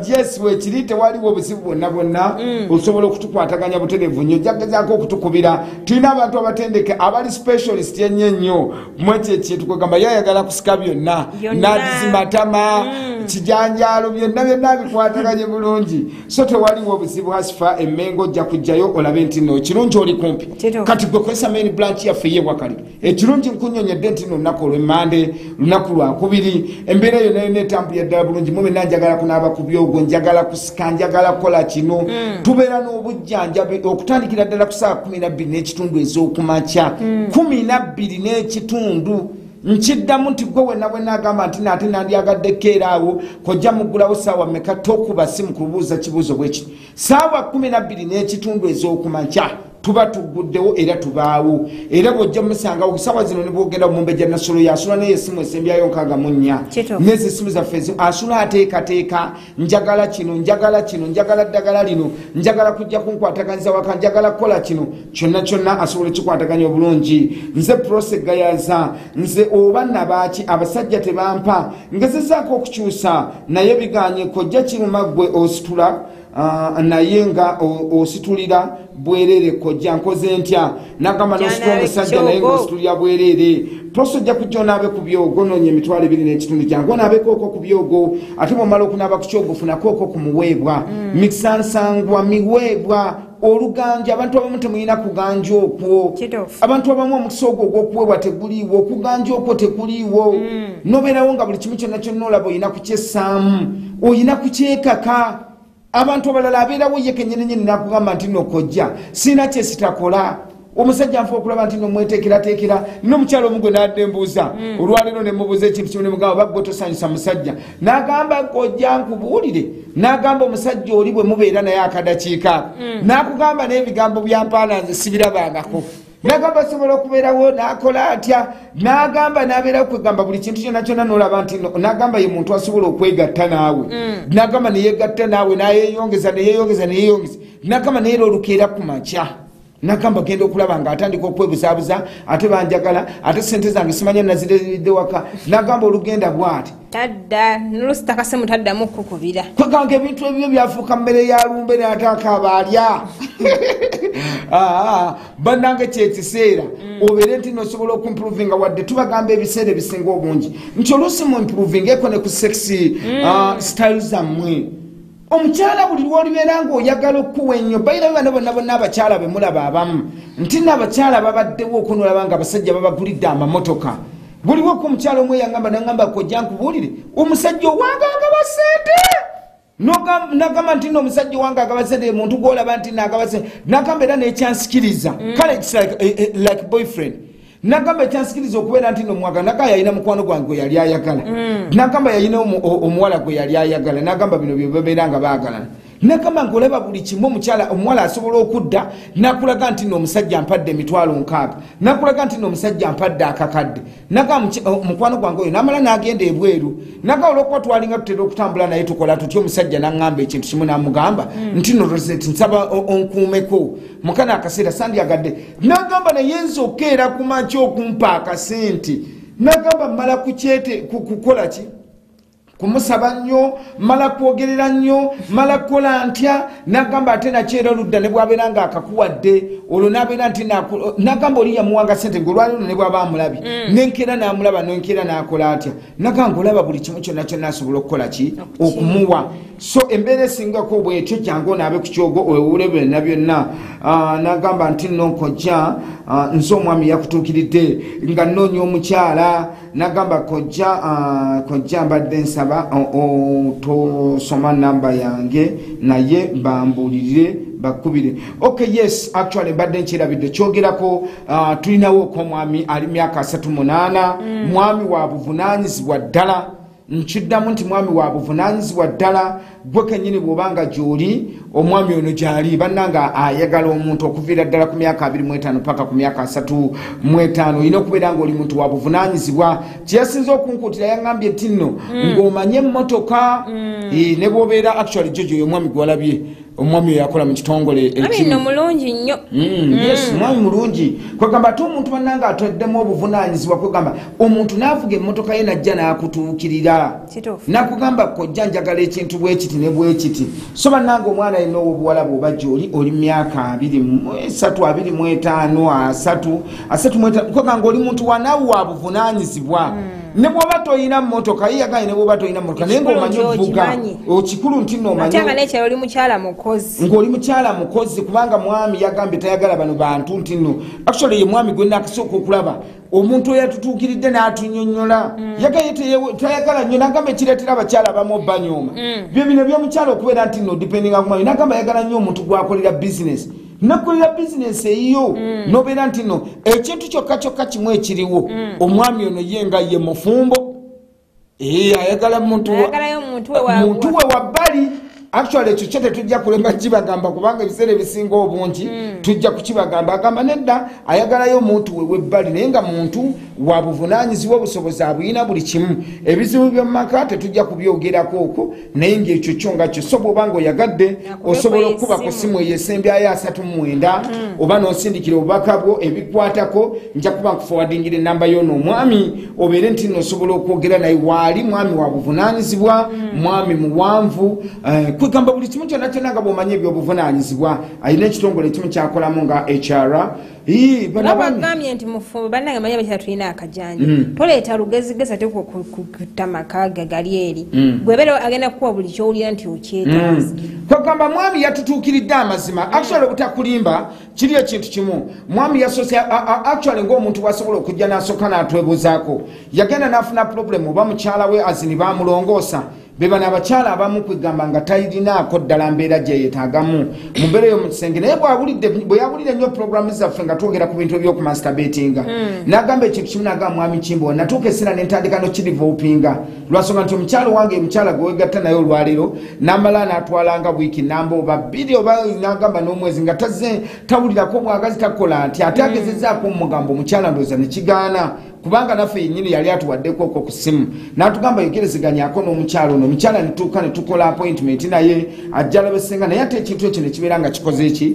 yes wekiri tewaliwo obuzibu bwonna osobola okutukwataganya butereevu nnyo jagezaako okutukubira tulina abantu abatendeke abali specialist ennyo mwekyekie tukugamba yayagala kusika byonna nazimatama kijanjalo byonna bikwataganye bulungi so tewaliwo obuzibu Hasifa Emengo ojja kujjayo olabe nti no kirungi oli kumpi kati gwe kwesa main branch yaffe ye wakali ekirungi nkunyonyedde nti no lunaku olw'emmande lunaku lwakubiri embeera eyo nayo netambulira ddala bulungi mwe nanjagala kunaaba ku byogo njagala kusika njagala kukola kino tubeera n'obujjanjabi okutandikira ddala ku saa 12 n'ekitundu ez'okumakya 12 n'ekitundu nkiddamu nti gwe wenna bwe nagamba nti naate nandyagadde awo kojja muggulawo saawa mmeka tokuba simu kubuuza kibuuzo bweki saawa 12 n'ekitundu ez'okumakya tuba tuguddewo era tubaawo era bwojja musangawo saawa zino ne bwogenda mumbejja nasolo yasula naye esimu esembyayo 64 n'ezi simu zaffe asula ateekateeka njagala kino njagala ddagala lino njagala kujja kunkwataganyiza waka njagala kukola kino kyonna asobola kikwataganya obulungi nze prosegayaza nze oba nabaki abasajja tebampa ngezezaako okukyusa naye biganye kojja kiruma gwe ositula naye nga ositulira bwerere kojja nkoze ntya nagamba nositula omusajja naye ngaositulira bwerere tosojja kujja onaabe ku byogo noonya emitwalo 2 n'ekitundu kyange onaabekooko ku byogo ate bwomala okunaaba ku kyogo funakooko ku muweebwa misansangwa miweebwa oluganja abantu abamu temulina kuganja okwo abantu abamu omukisa ogwo ogw'okuweebwa teguliiwo okuganja okwo tekuliiwo nobeerawo nga buli kimu kyonna olaba olina kukyessaamu olina kukyekaka abantu abalala abeerawo ye kennyini nakugamba nti nokojja sina kyesitakola omusajja nfa okulaba nti nomweteekerateekera n'omukyalo omugwe n'adde mbuuza olwaleero ne mubuuza ekintu kimu ne mugamba bagwe tosanyusa musajja n'agamba kojja nkubuulire n'agamba omusajja oli bwe mubeera naye akadakiika n'akugamba n'ebigambo byampaana nze sibirabangako n'agamba asobola okubeerawo n'akola atya n'agamba n'abeerawo kwegamba buli kintu kyonna n'olaba nti n'agamba ye muntu asobola okwegatta naawe n'agamba neyegatta naawe n'ayeyongeza n'agamba neera olukeera ku makya n'agamba genda okulaba nga atandika okwebuzaabuza ate banjagala ate sente zange simanya nazireredde waka n'agamba olugenda bw'ati tadda nolusi takasimu taddamu kukubira kweganga ebintu ebyo byafuuka mmere ya lumbe n'ataaka abaalya bannange kyekiseera obeere nti nosobola okuimprovinga wadde tubagamba ebiseera ebisinga obungi nti oluusi mu improvinga eko ne ku sexy style zammwe omukyala buli lwolibeera ng'oyagala okuwa ennyo bayirabe bano bonna abakyala be mulaba abamu nti n'abakyala babaddewo okunolaba nga abasajja babagulidde amamotoka buliwo ku omukyala omwe yangamba nangamba kojja nkubuulire omusajja owange agaba sente nagamba nti n'omusajja owange agaba sente muntu gwolaba nti nagaba sente nagamba era nekyansikiriza kale like boyfriend nagamba ekyansikiriza okubeera nti nomwagala naga yalina mukwano gwange gwe yali ayagala nagamba yalina omuwala gwe yali ayagala nagamba bino byebabeera nga baagalana nakama ngolaba buli kimu omuwala asobola okudda nakulaga nti no omusajja ampadde emitwalo 6 nakulaga nti no omusajja ampadde akakadde naga mukwano gwange oyo namala nagenda ebweru naga olwokuba twalinga tutera okutambula naye tukola tutyo omusajja naŋŋamba ekintu kimu namugamba nti no Rosette nsaba onkuumeko mukana akaseera sandyagadde nagamba naye nzokeera kumakya okumpa akasente nagamba mala kukola ki kumusaba nnyo mala kwogerera nnyo mala kukola ntya nagamba ate nakyera oludda ne bwabeera nga akakuwadde olwo nabeera nti nagamba oli yamuwanga sente ng'olwaliro ne bwaba amulabye nenkeera namulaba nenkeera nakola atya nagamba olaba buli kimu kyonna kyonna asobola okukola ki okumuwa so embeera esingako bwetyo kyangu onaabe ku kyogo owewule byonna byonna nagamba nti nno nkojja nze omwami yakutuukiridde nga nnoonya omukyala nagamba kojja mbadde nsaba tosoma namba yange naye bambulire bakubire okay yes actually mbadde nkyerabidde kyogerako tulinawo okw'omwami ali myaka 38 mwami wa buvunaanyizibwa ddala nkiddamu nti mwami wa buvunaanyizibwa ddala gwe kennyini bw'obanga gy'oli omwami ono gy'ali bannanga ayagala omuntu okuviira ddala ku myaka 25 paka ku myaka 35 olina okubeera ng'oli muntu wa buvunaanyizibwa kyeyasinza okunkuutira yaŋŋambye nti nno ng'omanye emmotoka ne bw'obeera actually jojo omwami gwalabye omwami oyo yakola mu kitongole ekimu mulungi nnyo yes mwami mulungi kwegamba ate omuntu bannanga atweddemu obuvunaanyizibwa kwegamba omuntu n'avuga emmotoka ye najja n'akutuukirira nakugamba kojja njagala ekintu bwekiti ne bwekiti so bannanga omwana alina obuwala bw'oba gy'oli oli myaka 23 25 3 kwegamba oli muntu wanaawe wa buvunaanyizibwa ne bw'oba toyina mmotoka ye yagaye ne bw'oba toyina mmotoka naye ng'omanyi okuvuga okikulu nti n'omanyi oli mukyala mukozi ng'oli mukyala mukozi kubanga mwami yagambye tayagala bano bantu nti nno actually ye mwami gwe nakasooka okulaba omuntu oyo atutuukiridde n'atunyonnyola yagaye tayagala nnyo nagamba ekireetera abakyala abamu obanyooma bye bino by'omukyala okubeera nti nno dipendinga ku mwami nagamba yagala nnyo omuntu gwakolera bizinesi nakolera bizinesi eyo nobeera nti no ekintu kyokka kyokka kimu ekiriwo omwami ono ye nga ye mufumbo ayagala muntu we wabbali actually ekyo kyo tetujja kulemba kibagamba kubanga ebiseera ebisinga obungi tujja kukibagamba agamba nedda ayagalayo omuntu we webbali naye nga muntu wa buvunaanyizibwa obusobozi abuyina buli kimu ebizibu by'omumaka tetujja kubyogerako okwo naye ngaekyo kyo nga kyo so bw'oba nga oyagadde osobola okukuba ku simu eyo esembyayo 39 oba n'osindikira obubaka bwo ebikwatako nja kuba nkuforwardingira enamba y'ono omwami obeere nti noosobola okwogera naye waali mwami wa buvunaanyizibwa mwami muwanvu kwegamba buli kimu kyonna kyonna nga bw'omanya ebyobuvunaanyizibwa alina ekitongole ekimu kyakolamu nga HR bagambye nti mufumbo bannange manya bakyala tulina akajanja toleeta lugezigezi ate kutta maka ge gali eri bwebeera agenda kukuwa buli kyowulira nti okyetaaza kwegamba mwami yatutuukiridde amazima actually obutakulimba kiri ekintu kimu mwami yasoose actually ng'omuntu bwasobola okujja n'asooka n'atwebuzaako yagenda n'afuna problem oba mukyala we azini bamulongoosa bebana abakyala abamu kwegamba nga talinaako ddala mbeera gye yeetaagamu mu mbeera y'omukisenge naye bwe yawulira nnyo programu zaffe nga twogera ku bintu ebyokumasturbatinga n'agamba ekintu kimu n'agamba mwami Kimbo natuuka essira ne ntandika nokirivoopinga lwasonga nti omukyala wange mukyala gwe wegatta naye olwaleero n'amala n'atwalanga wiiki namba oba 2 oba n'agamba n'omwezi nga tawulirako mwagazi takola nti ate agezezzaako omugambo omukyala ndowooza ne kigaana kubanga naffe yennyini yali atuwaddeko okwo ku ssimu n'atugamba yogerezeganyako n'omukyala ono omukyala netuuka ne tukola appointment naye ajja alabesenga naye ate ekintu ekyo ne kibeera nga kikoze eki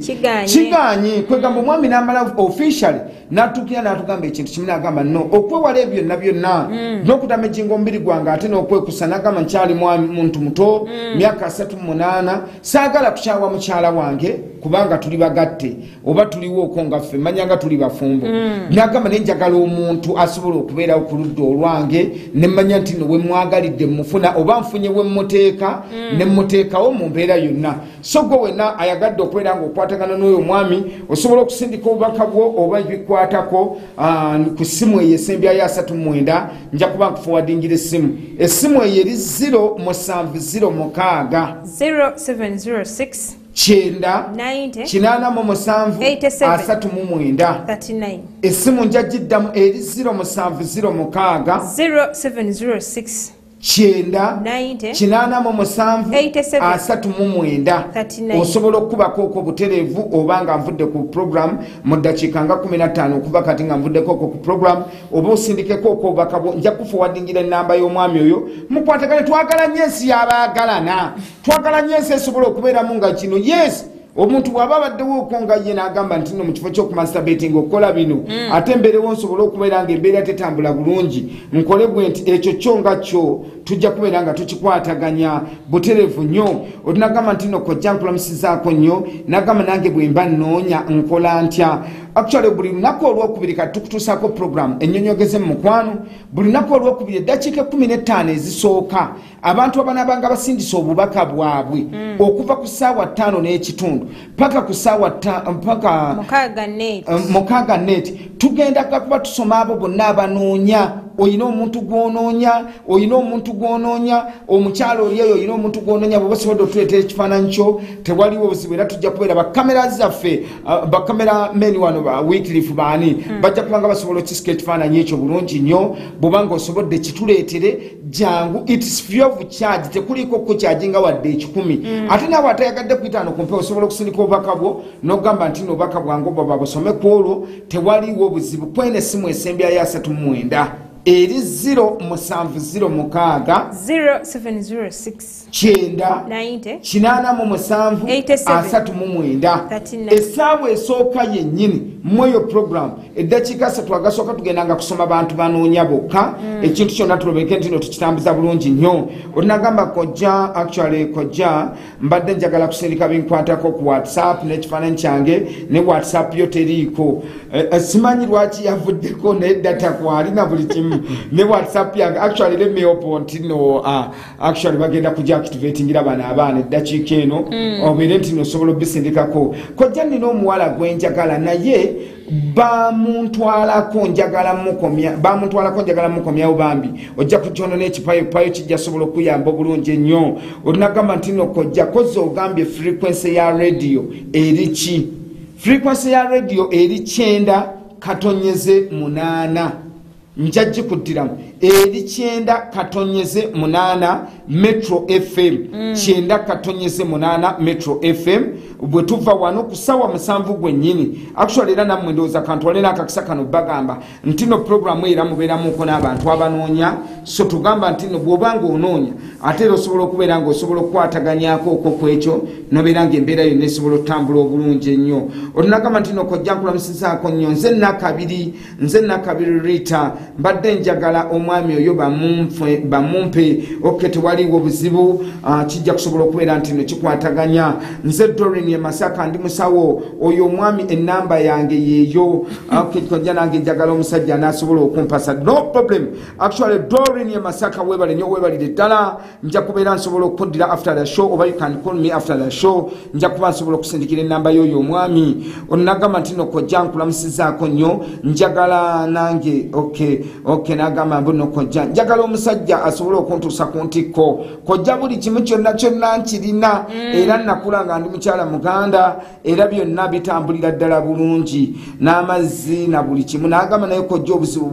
kiganye kwegamba omwami n'amala officially n'atuukira n'atugamba ekintu kimu n'agamba no okwewala ebyo byonna byonna n'okutamejjinga omubiri gwange ate n'okwekusa n'agamba nkyali muntu muto myaka 38 saagala kukyawa mukyala wange kubanga tuli bagatte oba tuliwo okwo nga ffe manyanga tuli bafumbo n'agamba naye njagala omuntu asobola okubeerawo ku ludda olwange ne mmanya nti no we mwagalidde mufuna oba nfunye we mmuteeka ne mmuteekawo mu mbeera yonna so gwe wenna ayagadde okubeera ng'okwatagana n'oyo mwami osobola okusindika obubaka bwo oba ebikwatako ku ssimu eyo esembyayo 39 nja kuba nkuforwardingira essimu eyo eri 0706 Chenda 87 essimu njagiddamu eri 0706 kyenda 90 kinaana mu musanvu 87 asatu mu mwenda 39. osobola okukubako okwo butereevu oba nga nvudde ku program mu ddakiika nga 15 okuva kati nga nvuddeko okwo ku program oba osindikeko okwo obubaka bwo nja kufuwadingira ennamba y'omwami oyo mukwatagane twagala nnyo ensi y'abaagalana twagala nnyo ensi esobola okubeeramu nga kino yes omuntu bw'aba abaddewo okonga ye n'agamba nti no mu kifo ky'okumasturbating okukola bino ate embeerewo nsobola okubeera nga embeera tetambula bulungi nkole bwe nti ekyo kyo nga kyo tujja kubeera nga tukikwataganya butereevu nnyo otunagamba nti no kojja nkulamusizaako nnyo nagamba nange bwe mba nnoonya nkola ntya actually buli lunaku olwokubiri kati tukutuusaako program ennyonyogeze mu mukwano buli lunaku olwokubiri eddakiika 15 ezisooka abantu abanaabanga basindisa obubaka bwabwe okuva ku ssaawa 5 n'ekitundu paka ku ssaawa mpaka mukaaga net tugenda kuba tusoma abo bonna abanoonya oyina omuntu gw'onoonya omukyalo oli eyo oyina omuntu gw'onoonya bw'oba osobodde otuleetera ekifaananyi kyo tewaliwo buzibu era tujja kubeera bakamera zaffe bakamera meni wano ba Wycliffe baani bajja kubanga basobola okisika ekifaananyi ekyo bulungi nnyo bw'obanga osobodde kituleetere jangu its free of charge tekuliko kukyajinga wadde 10 ate naawe atayagadde kuyitaano kumpe osobola okusindika obubaka bwo n'ogamba nti n'obubaka bwange obwo babusome ku olwo tewaliwo buzibu kwena essimu esembyayo 39 eri 070 0706 kyenda 90 kinaana mu musanvu 87 asatu mu mwenda 39. essaawa esooka yennyini mweyo program eddakiika 3 agasooka tugendanga kusoma bantu banoonya bokka ekintu kyonna tulobeke nti no tukitambuza bulungi nnyo olinagamba kojja actually kojja mbadde njagala kusindika binkwatako ku whatsapp n'ekifaananyi kyange ne whatsapp yo teriiko simanyi lwaki yavuddeko naye data kwalina buli kimu ne whatsapp yange actually let me open tino actually bagenda kujja activatingira abaana eddakiika eno obeere nti nosobola obisindikako kojja nina omuwala gwenjagala naye bamuntwalako njagala mukomyawo bambi ojja kujono n'ekipayopayo kijja sobola okuyamba obulungi ennyo olinagamba nti no kojja koze ogambye frequency ya radio eri ki frequency ya radio eri 9 katonyeze 8 njagikuddiramu eri 9 katonyeze 8 Metro FM 9 katonyeze 8 Metro FM bwe tuva wano ku ssaawa 7 gwennyini actually era nammwe ndowooza kantwale n'akakisa kano bagamba nti no programu era mubeeramuko n'abantu abanoonya so tugamba nti no bw'obanga onoonya ate era osobola okubeera nga osobola okukwataganyako okwo ku ekyo nobeera nga embeera yonna esobola okutambula obulungi ennyo olinagamba nti no kojja nkulamusizaako nnyo nze nakabiri Rita mbadde njagala omwami oyo bamumpe oke tewaliwo buzibu kijja kusobola okubeera nti no kikwataganya nze Doreen ye Masaka ndi musawo oyo omwami ennamba yange yeeyo kojja nange njagala omusajja n'asobola okumpasa no problem actually Doreen ye Masaka webale nnyo webalire ddala nja kubeera nsobola okuddira after the show oba you can call me after the show nja kuba nsobola okusindikira ennamba y'oyo omwami onagamba nti no kojja nkulamusizaako nnyo njagala nange okay nagamba mbu no kojja njagala omusajja asobola okuntuusa ku ntikko kojja buli kimu kyonna nkirina era nakula nga ndi mukyala muganda era byonna bitambulira ddala bulungi n'amazzi na buli kimu nagamba naye kojja obuzibu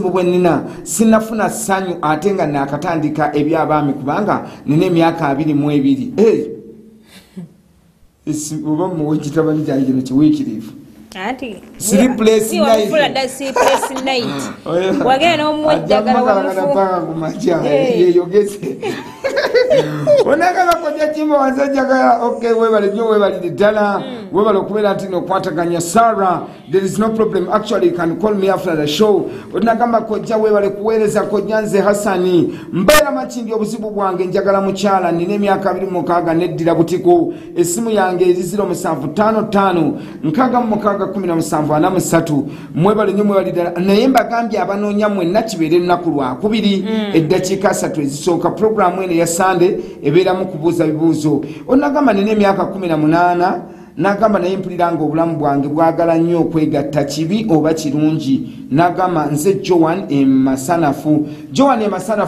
bwe nnina sinafuna ssanyu ate nga nakatandika ebyabaami kubanga nina emyaka 22 oba muwe kitabani kyange kino kiwiikirivu sleepless night wagenda n'omwejjagala wamufumaja yeyogeze onagala kojja kimba wanzajjagala okay webale nnyo webalire ddala webale okubeera nti nokwataganya Sarah there is no problem actually you can call me after the show onagamba kojja webale kuweereza kojja nze Hassani mbeera makindi obuzibu bwange njagala mukyala nina emyaka 26 neddira butiko essimu yange eri 0755 61643 mwebale nnyo mwebale ddala naye mbagambye abanoonya mwenna kibeere lunaku lwakubiri eddakiika 3 ezisooka programu eno ya Sunday ebeeramu kubuuza bibuuzo onagamba nina emyaka 18 nagamba naye mpulira nga obulamu bwange bwagala nnyo okwegatta kibi oba kirungi nagamba nze Joan Emasanafu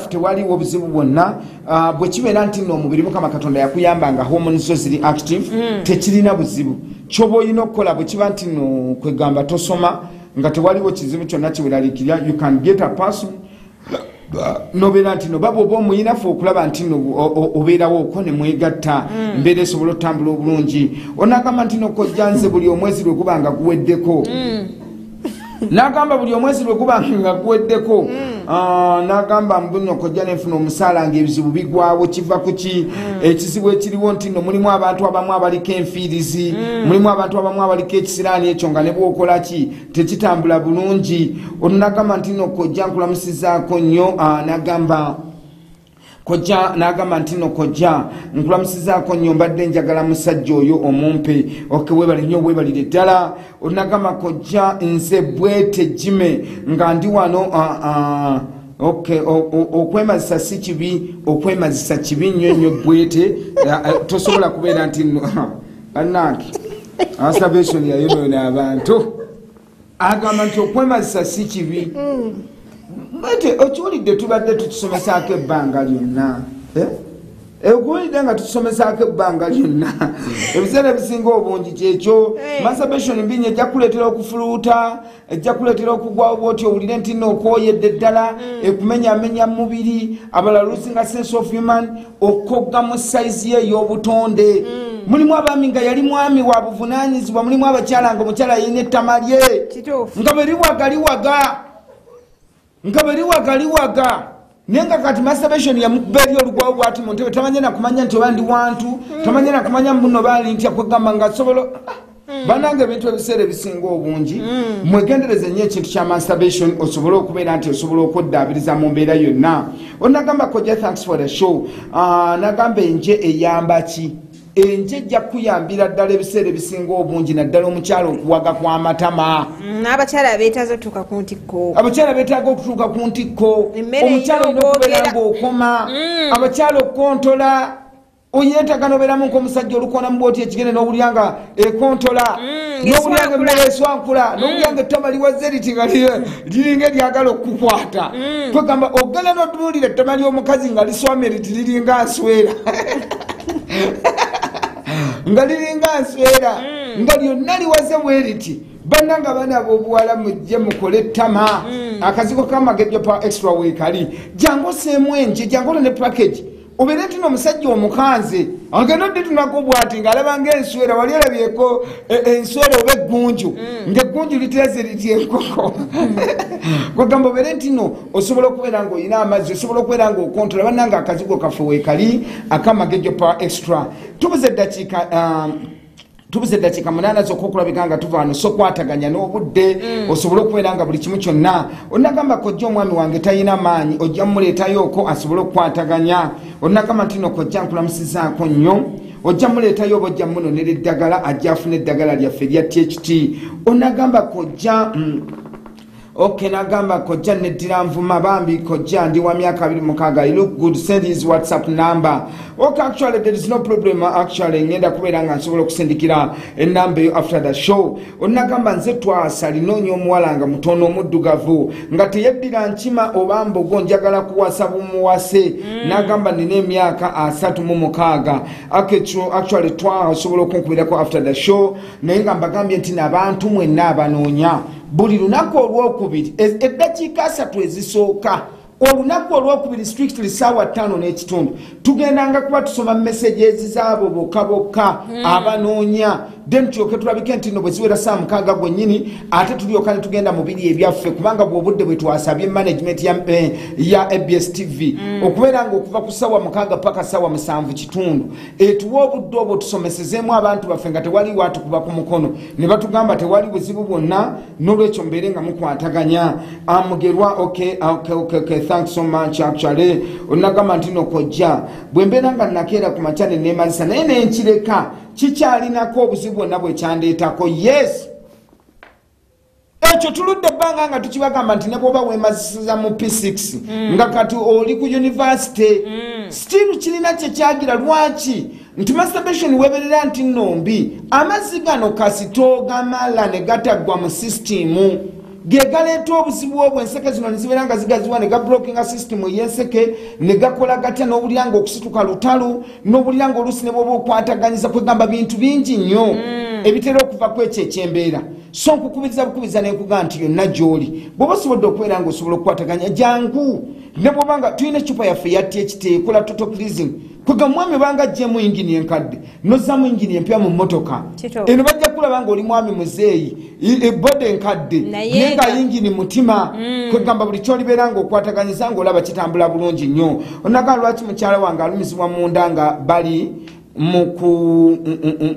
tewaliwo obuzibu bwonna bwe kibeera nti n'omubiri Mukama Katonda yakuyamba nga hormones zo ziri active tekirina buzibu kyoba olina okukola bwe kiba nti no kwegamba tosoma nga tewaliwo kizibu kyonna kiweraliikirya you can get a person nobeera nti no baba oba omuyinafu okulaba nti no obeerawo okwo ne mwegatta mbeera esobola otambula obulungi onagamba nti no kojja nze buli omwezi lwe guba nga guweddeko nagamba buli omwezi lwe guba nga guweddeko nagamba mbuno kojja nenfuna omusaala ng'ebizibu bigwawo kiva kuki ekizibu ekiriwo nti no mulimu abantu abamu abaliko enfiirizi mulimu abantu abamu abaliko ekisiraani ekyo nga ne bwokola ki tekitambula bulungi onagamba nti no kojja nkulamusizaako nnyo nagamba kojja nagamba nti no kojja nkulamusizaako nnyo mbadde njagala musajja oyo omumpe webale nnyo webalire ddala onagamba kojja nze bwete jime nga ndi wano okwemazisa si kibi okwemazisa kibi nnyo nnyo bwete tosobola kubeera nti anaki masturbation yayonoona abantu agamba nti okwemazisa si kibi bwete okiwulidde tubadde tukisomesaako ebbanga lyonna okuwulidde nga tukisomesaako ebbanga lyonna ebiseera ebisinga obungi kyekyo masturbation mbinya ejja kuleetera okufuluuta ejja kuleetera okugwawo bwoti owulire nti nookwoyedde ddala ekumenyamenya mubiri abalala lusinga sense of human okogga mu sayizi ye ey'obutonde mulimu abaami nga yali mwami wa buvunaanyizibwa mulimu abakyala nga omukyala yalina ettama lye nga beriwagaliwaga naye nga kati masturbation yamukuba eri olugwawo bwati mu ntebe tamanye nakumanya nti oba ndi wantu tamanye nakumanya muno baali ntya kwegamba nga sobola banange ebintu ebiseera ebisinga obungi mwegendereze nnyo ekintu kya masturbation osobole okubeera nti osobola okuddaabiriza mu mbeera yonna onagamba kojja thanks for the show nagamba enje eyamba ki enje ejja kuyambira ddala ebiseera ebisinga obungi naddala omukyalo okuwaga kw'amatama n'abakyala beetaaza otuuka ku ntikko abakyala beetaaga okutuuka ku ntikko omukyalo olina okubeera ng'okoma abakyala okukontola oyeetaaga nobeeramu nk'omusajja olukona mu bwoti ekigende n'owulira nga ekontola n'owulira nga emmere eswankula n'owulira nga ettama liwaze liti nga liringa eryagala okukwata kwegamba ogenda n'otunuulira ettama ly'omukazi nga liswame liti liringa nswera nga liringa nswera nga lyonna liwaze bwe liti bannanga baana b'obuwala mujje mukole ettama akazigo k'amagejjo pa extra weekali jangu oseemu enje jangu olone package obeere nti n'omusajja omukanze agenda odde tunako bwati ng'alaba ng'enswera wali olabyeko enswera oba eggunju ng'eggunju litereze liti enkoko kwegamba obeere nti no osobola okubeera ng'olina amazzi osobola okubeera ng'okontola bannanga akazigo kaffe weekali akamagejjo pa extra tubuze eddakiika 8 zokka okulabika nga tuva wano so kwataganya n'obudde osobole okubeera nga buli kimu kyonna onagamba kojja omwami wange talina maanyi ojja muleetayooko asobole okukwataganya onagamba nti no kojja nkulamusizaako nnyo ojja muleetayo oba ojja munonera eddagala ajja afuna eddagala lyaffe erya THT onagamba kojja nagamba kojja neddira nvuma bambi kojja ndi wa myaka 26 I look good send his WhatsApp number actually there is no problem actually ngenda kubeera nga nsobola okusindikira enamba eyo after the show onagamba nze twasa linoonya omuwala nga mutono omuddugavu nga teyeddira nkima oba mbogo njagala kuwasa bumuwase nagamba nina emyaka 36 actually twasobola okunkubirako after the show naye nga mbagambye nti nabantu mwenna abanoonya buli lunaku olwokubiri eddakiika 3 ezisooka olunaku olwokubiri strictly saawa 5 n'ekitundu tugendanga kuba tusoma messages zaabo bokka abanoonya then tulyoke tulabike nti no bwe ziwera saa 6 gwennyini ate tulyoka ne tugenda mu biri ebyaffe kubanga bw'obudde bwe twasabye management ya ABS TV okubeera ng'okuva ku saawa 6 paka saawa 7 kitundu etuwa obudde obwo tusomesezeemu abantu baffe nga tewaliwo atukuba ku mukono ne batugamba tewali buzibu bwonna n'olwekyo mbeere nga mukwataganya amugerwa okay thanks so much actually onagamba nti nokojja bwe mbeera nga nakeera ku makya ne neemazisa naye nenkireka kikyalinako obuzibu bwonna bwekyandeetako yes ekyo tuludde ebbanga nga tukibagamba nti ne bwoba weemazisiza mu P6 nga kati oli ku university still kirina kyekyagira lwaki nti masturbation weberera nti nombi amazzi gano kasitoogamala ne gataggwa mu sisitimu gegaleeta obuzibu obwo enseke zino nezibeera nga zigaziwa ne gablockinga system ey'enseke ne gakola gatya n'owulira nga okusituka lutalu n'owulira nga oluusi ne bwoba okwataganyiza kwegamba bintu bingi nnyo ebitera okuva ku ekyo ekyembeera so nkukubiriza bukubiriza nenkugamba nti yonna gy'oli bw'oba osobodde okubeera nga osobola okukwataganya jangu ne bwobanga tulina ecupa yaffe ya THT ekola total cleansing kwega mwami banga ajjemu ingini enkadde nozaamu ingini empya mu mmotoka eno bajja kulaba nga oli mwami muzeeyi ebode enkadde naye nga ingini mutima kwegamba buli kyolibeera nga okwataganyiza nga olaba kitambula bulungi nnyo onaga lwaki mukyala wange alumizibwa munda nga bali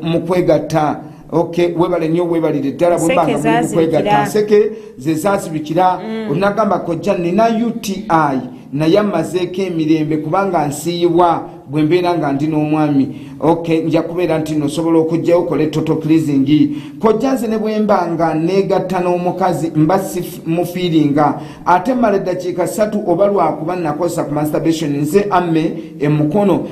mu kwegatta okay webale nnyo webalire ddala bwebanga mukwegatta nseke ze zaasibikira onagamba kojja nina UTI naye amazeeko emirembe kubanga nsiibwa bwe mbeera nga ndi n'omwami okay nja kubeera nti nosobola okujjayo okole total cleansing kojja nze ne bwe mba nga neegatta n'omukazi mba mufiiringa ate mala eddakiika 3 oba lwakuba nakozesa ku masturbation nze amme emukono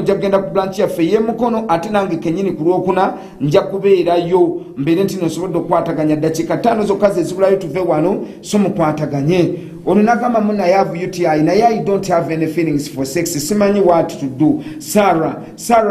nja kugenda ku branch yaffe y'emukono ate nange kennyini ku lwokuna nja kubeerayo mbeere nti nosobodde okukwataganya eddakiika 5 zokka ze zibulayo tuve wano so mukwataganye ono nagamba munaye have UTI naye I don't have any feelings for sex simanyi what to do Sarah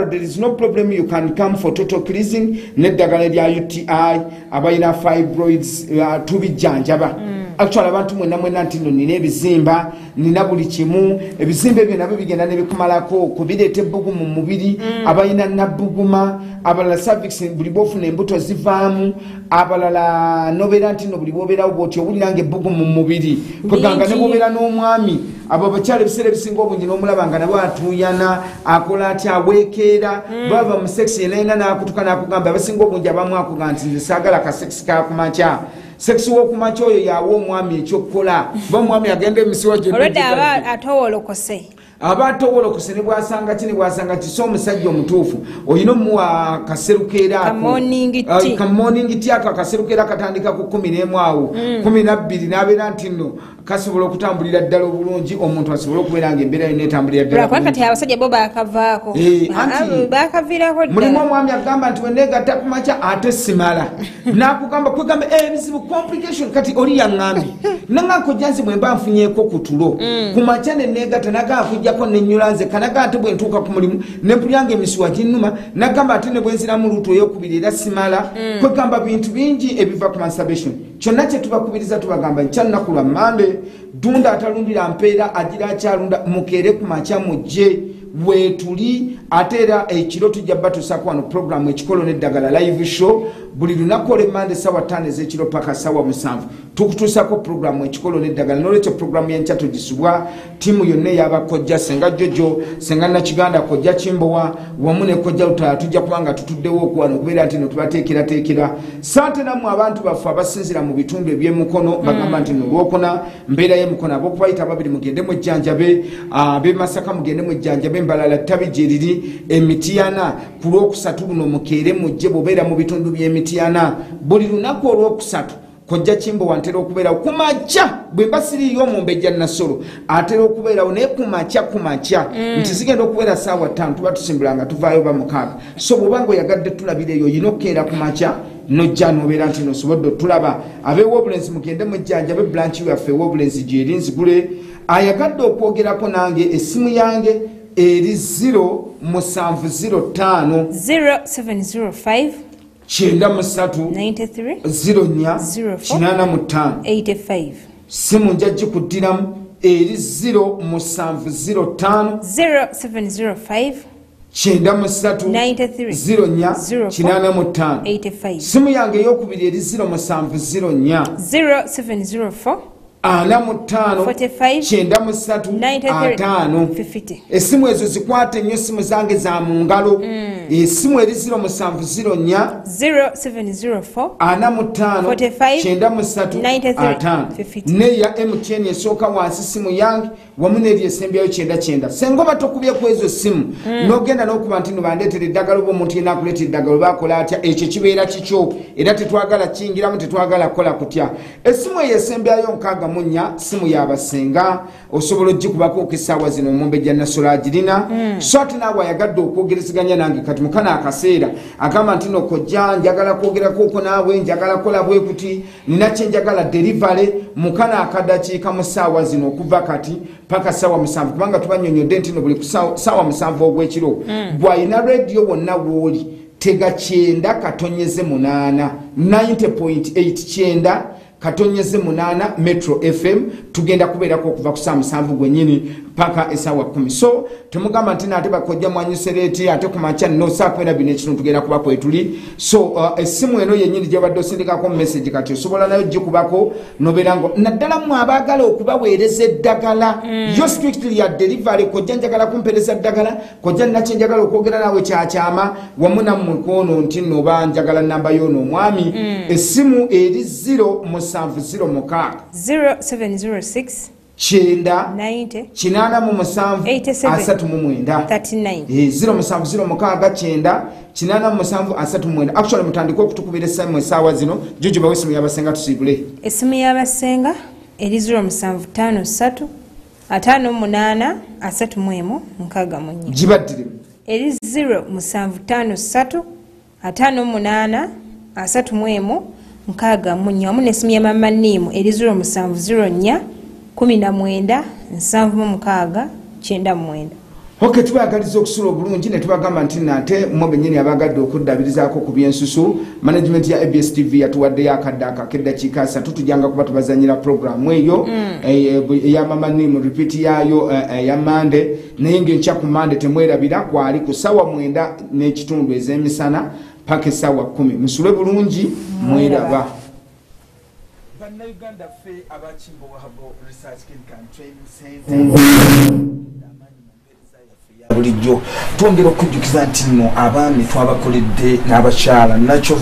there is no problem you can come for total cleansing neddagala lya UTI abayina fibroids tubijjanjaba actually abantu mwena nti no nina ebizimba nina buli kimu ebizimba ebyo nabyo bigenda ne bikumalako kubireeta ebbugumu mu mubiri abayina nabbuguma abalala cervix buli bwofuna embuto zivaamu abalala nobeera nti no buli bwobeerawo bwoti owulira nga ebbugumu mu mubiri kweganga ne bwobeera n'omwami abo abakyala ebiseera ebisinga obungi n'omulaba nga nabo atuuyana akola atya aweekeera bava mu sex yenayina n'akutuka n'akugamba abasinga obungi abamu akugamba nti nze saagala ka sex kakumakya sex wokumakya oyo yawa omwami ekyokukola ba omwami agenda emisiwa aba atowolokose ne bwasanga kini bwasanga kiso omusajja omutuufu oyina omuwa kaserukeera kamoning ti ako akaserukeera katandika ku 11 awo 12 n'abeera nti nno kasobola okutambulira ddala obulungi omuntu asobola okubeera nga embeera yonna etambulira ddala mulimu omwami agamba nti weneegatta kumakya ate simala n'akugamba kwegamba ebizibu complication kati oli yaŋŋambye nangankojja nsi bwe mba nfunyeeko ku tulo kumakya neneegatta nagamba kujjako nenyula nze kanaga ate bwe ntuuka ku mulimu nempulyange emisuwa ginnuma nagamba ate ne bwe nziramu luutu ey'okubiri era simala kwegamba bintu bingi ebiva ku masturbation kyonna kye tubakubiriza tubagamba nkyalunaku lwa mande dunda atalundira mpeera agira akyalunda mukeere ku makya mujje wetuli ate era ekiro tujja batuusako wano programu ekikolo n'eddagala live show buli lunaku olemande sawa 5 ez'ekiro paka sawa 7 tukutuusako programu ekikolo n'eddagala n'olwekyo programu yenkya tugisubwa tiimu yonna ey'abakojja senga jojo senga nakiganda kojja kimbowa wamu ne kojja lutala tujja kubanga tutuddewo okuwano okubeera nti no tubateekerateekera sante nammwe abantu baffe abasinzira mu bitundu eby'emukono bagamba nti nolwokuna mbeera y'emukono ab'okubayita babiri mugende mu ejjanjabe ab'emasaka mugende mu ejjanjabe mbalala ttabi gye riri emitiyana ku lwokusatu luno mukeere mujje bw'obeera mu bitundu by'emitiyana buli lunaku olwokusatu kojja kimbo wantera okubeerawo kumakya bwe mba siriiyo omumbejja nasolo atera okubeerawo naye kumakya nti zigenda okubeera saawa 5 tuba tusimbula nga tuvaayo ba 6 so bw'obanga oyagadde tulabira eyo oyina okukeera kumakya nojja nobeera nti nosobodde otulaba ab'ewobulensi mugende mujjanjabe branch yaffe ewobulensi gyeri nzigule ayagadde okwogerako nange essimu yange eri 0705 0705 93 simu nja gikuddiramu eri 0705 93 simu yange eyokubiri eri 0704 45 esimu ezo zikwate nnyo esimu zange za mu ngalo esimu eri 0704 neya MTN esooka wansi simu yange wamu n'eri esembyayo 99 sengoba tokubye ku ezo simu n'ogenda n'okuba nti nobandeetera eddagala oba omuntu yena akuleetera eddagala obakola atya ekyo kibeera kikyo era tetwagala kiyingiramu tetwagala kukola kutya esimu eyo esembyayo 64 simu yabasenga osobola ogikubako okesaawa zino omumbejja nasola agirina so ate naawe ayagadde okwogerezeganya nange kati mukana akaseera agamba nti nokojja njagala kwogerako oko naawe njagala kola bwe kuti nina kye njagala delivery mukana akadakiika mu ssaawa zino okuva kati paka ssaawa 7 kubanga tubanyonyodde nti no buli ssaawa 7 ogw'ekiro bw'ayina rediyo wonna w'oli tega 9 katonyeze 8 90.8 9 katonyeze 8 Metro FM tugenda kubeerako okuva ku saa 7 gwennyini paka essaawa 10 so temugamba nti nate bakojja mwanyusereti ate ku makya no saa 12 ekitundu tugenda kuba kwetuli so essimu eno yennyini gyebadde osindikako message kati osobola nayo gikubako nobeera ngo naddala mu abaagala okubaweereza eddagala yo strictly ya delivery kojja njagala kumpeereza ddagala kojja nakye njagala okwogera naawe kyakyama wamu nammwe kwono nti noba njagala namba y'ono omwami essimu eri 0706 Chenda 90 Chinana mu musanvu 0706 Chenda Chinana mu musanvu 39 actually mutandika okutukubira essimu essaawa zino Juju bawe essimu y'abasenga tusibule essimu y'abasenga eri 0753 58 31 gibaddire eri 0753 58 31 wamu n'essimu ya mama Nimu eri 0704 19 769. Okay, tubagaliza okusula obulungi ne tubagamba nti nate mwe bennyini abagadde okuddabirizaako ku byensusu management ya ABS TV yatuwaddeyo akaddaaka k'eddakiika 3 tujanga kuba tubazanyira programu eyo eya mama Nimu repeat yayo ya Mande naye ng'enkya ku Mande temwerabira kwali ku ssaawa 9 n'ekitundu ez'emisana paka essaawa 10 musule bulungi mweraba. Uganda fe abachimbo wahabo research can training center bulijjo twongera okujjukiza nti nno abaami twabakoledde n'abakyala nacho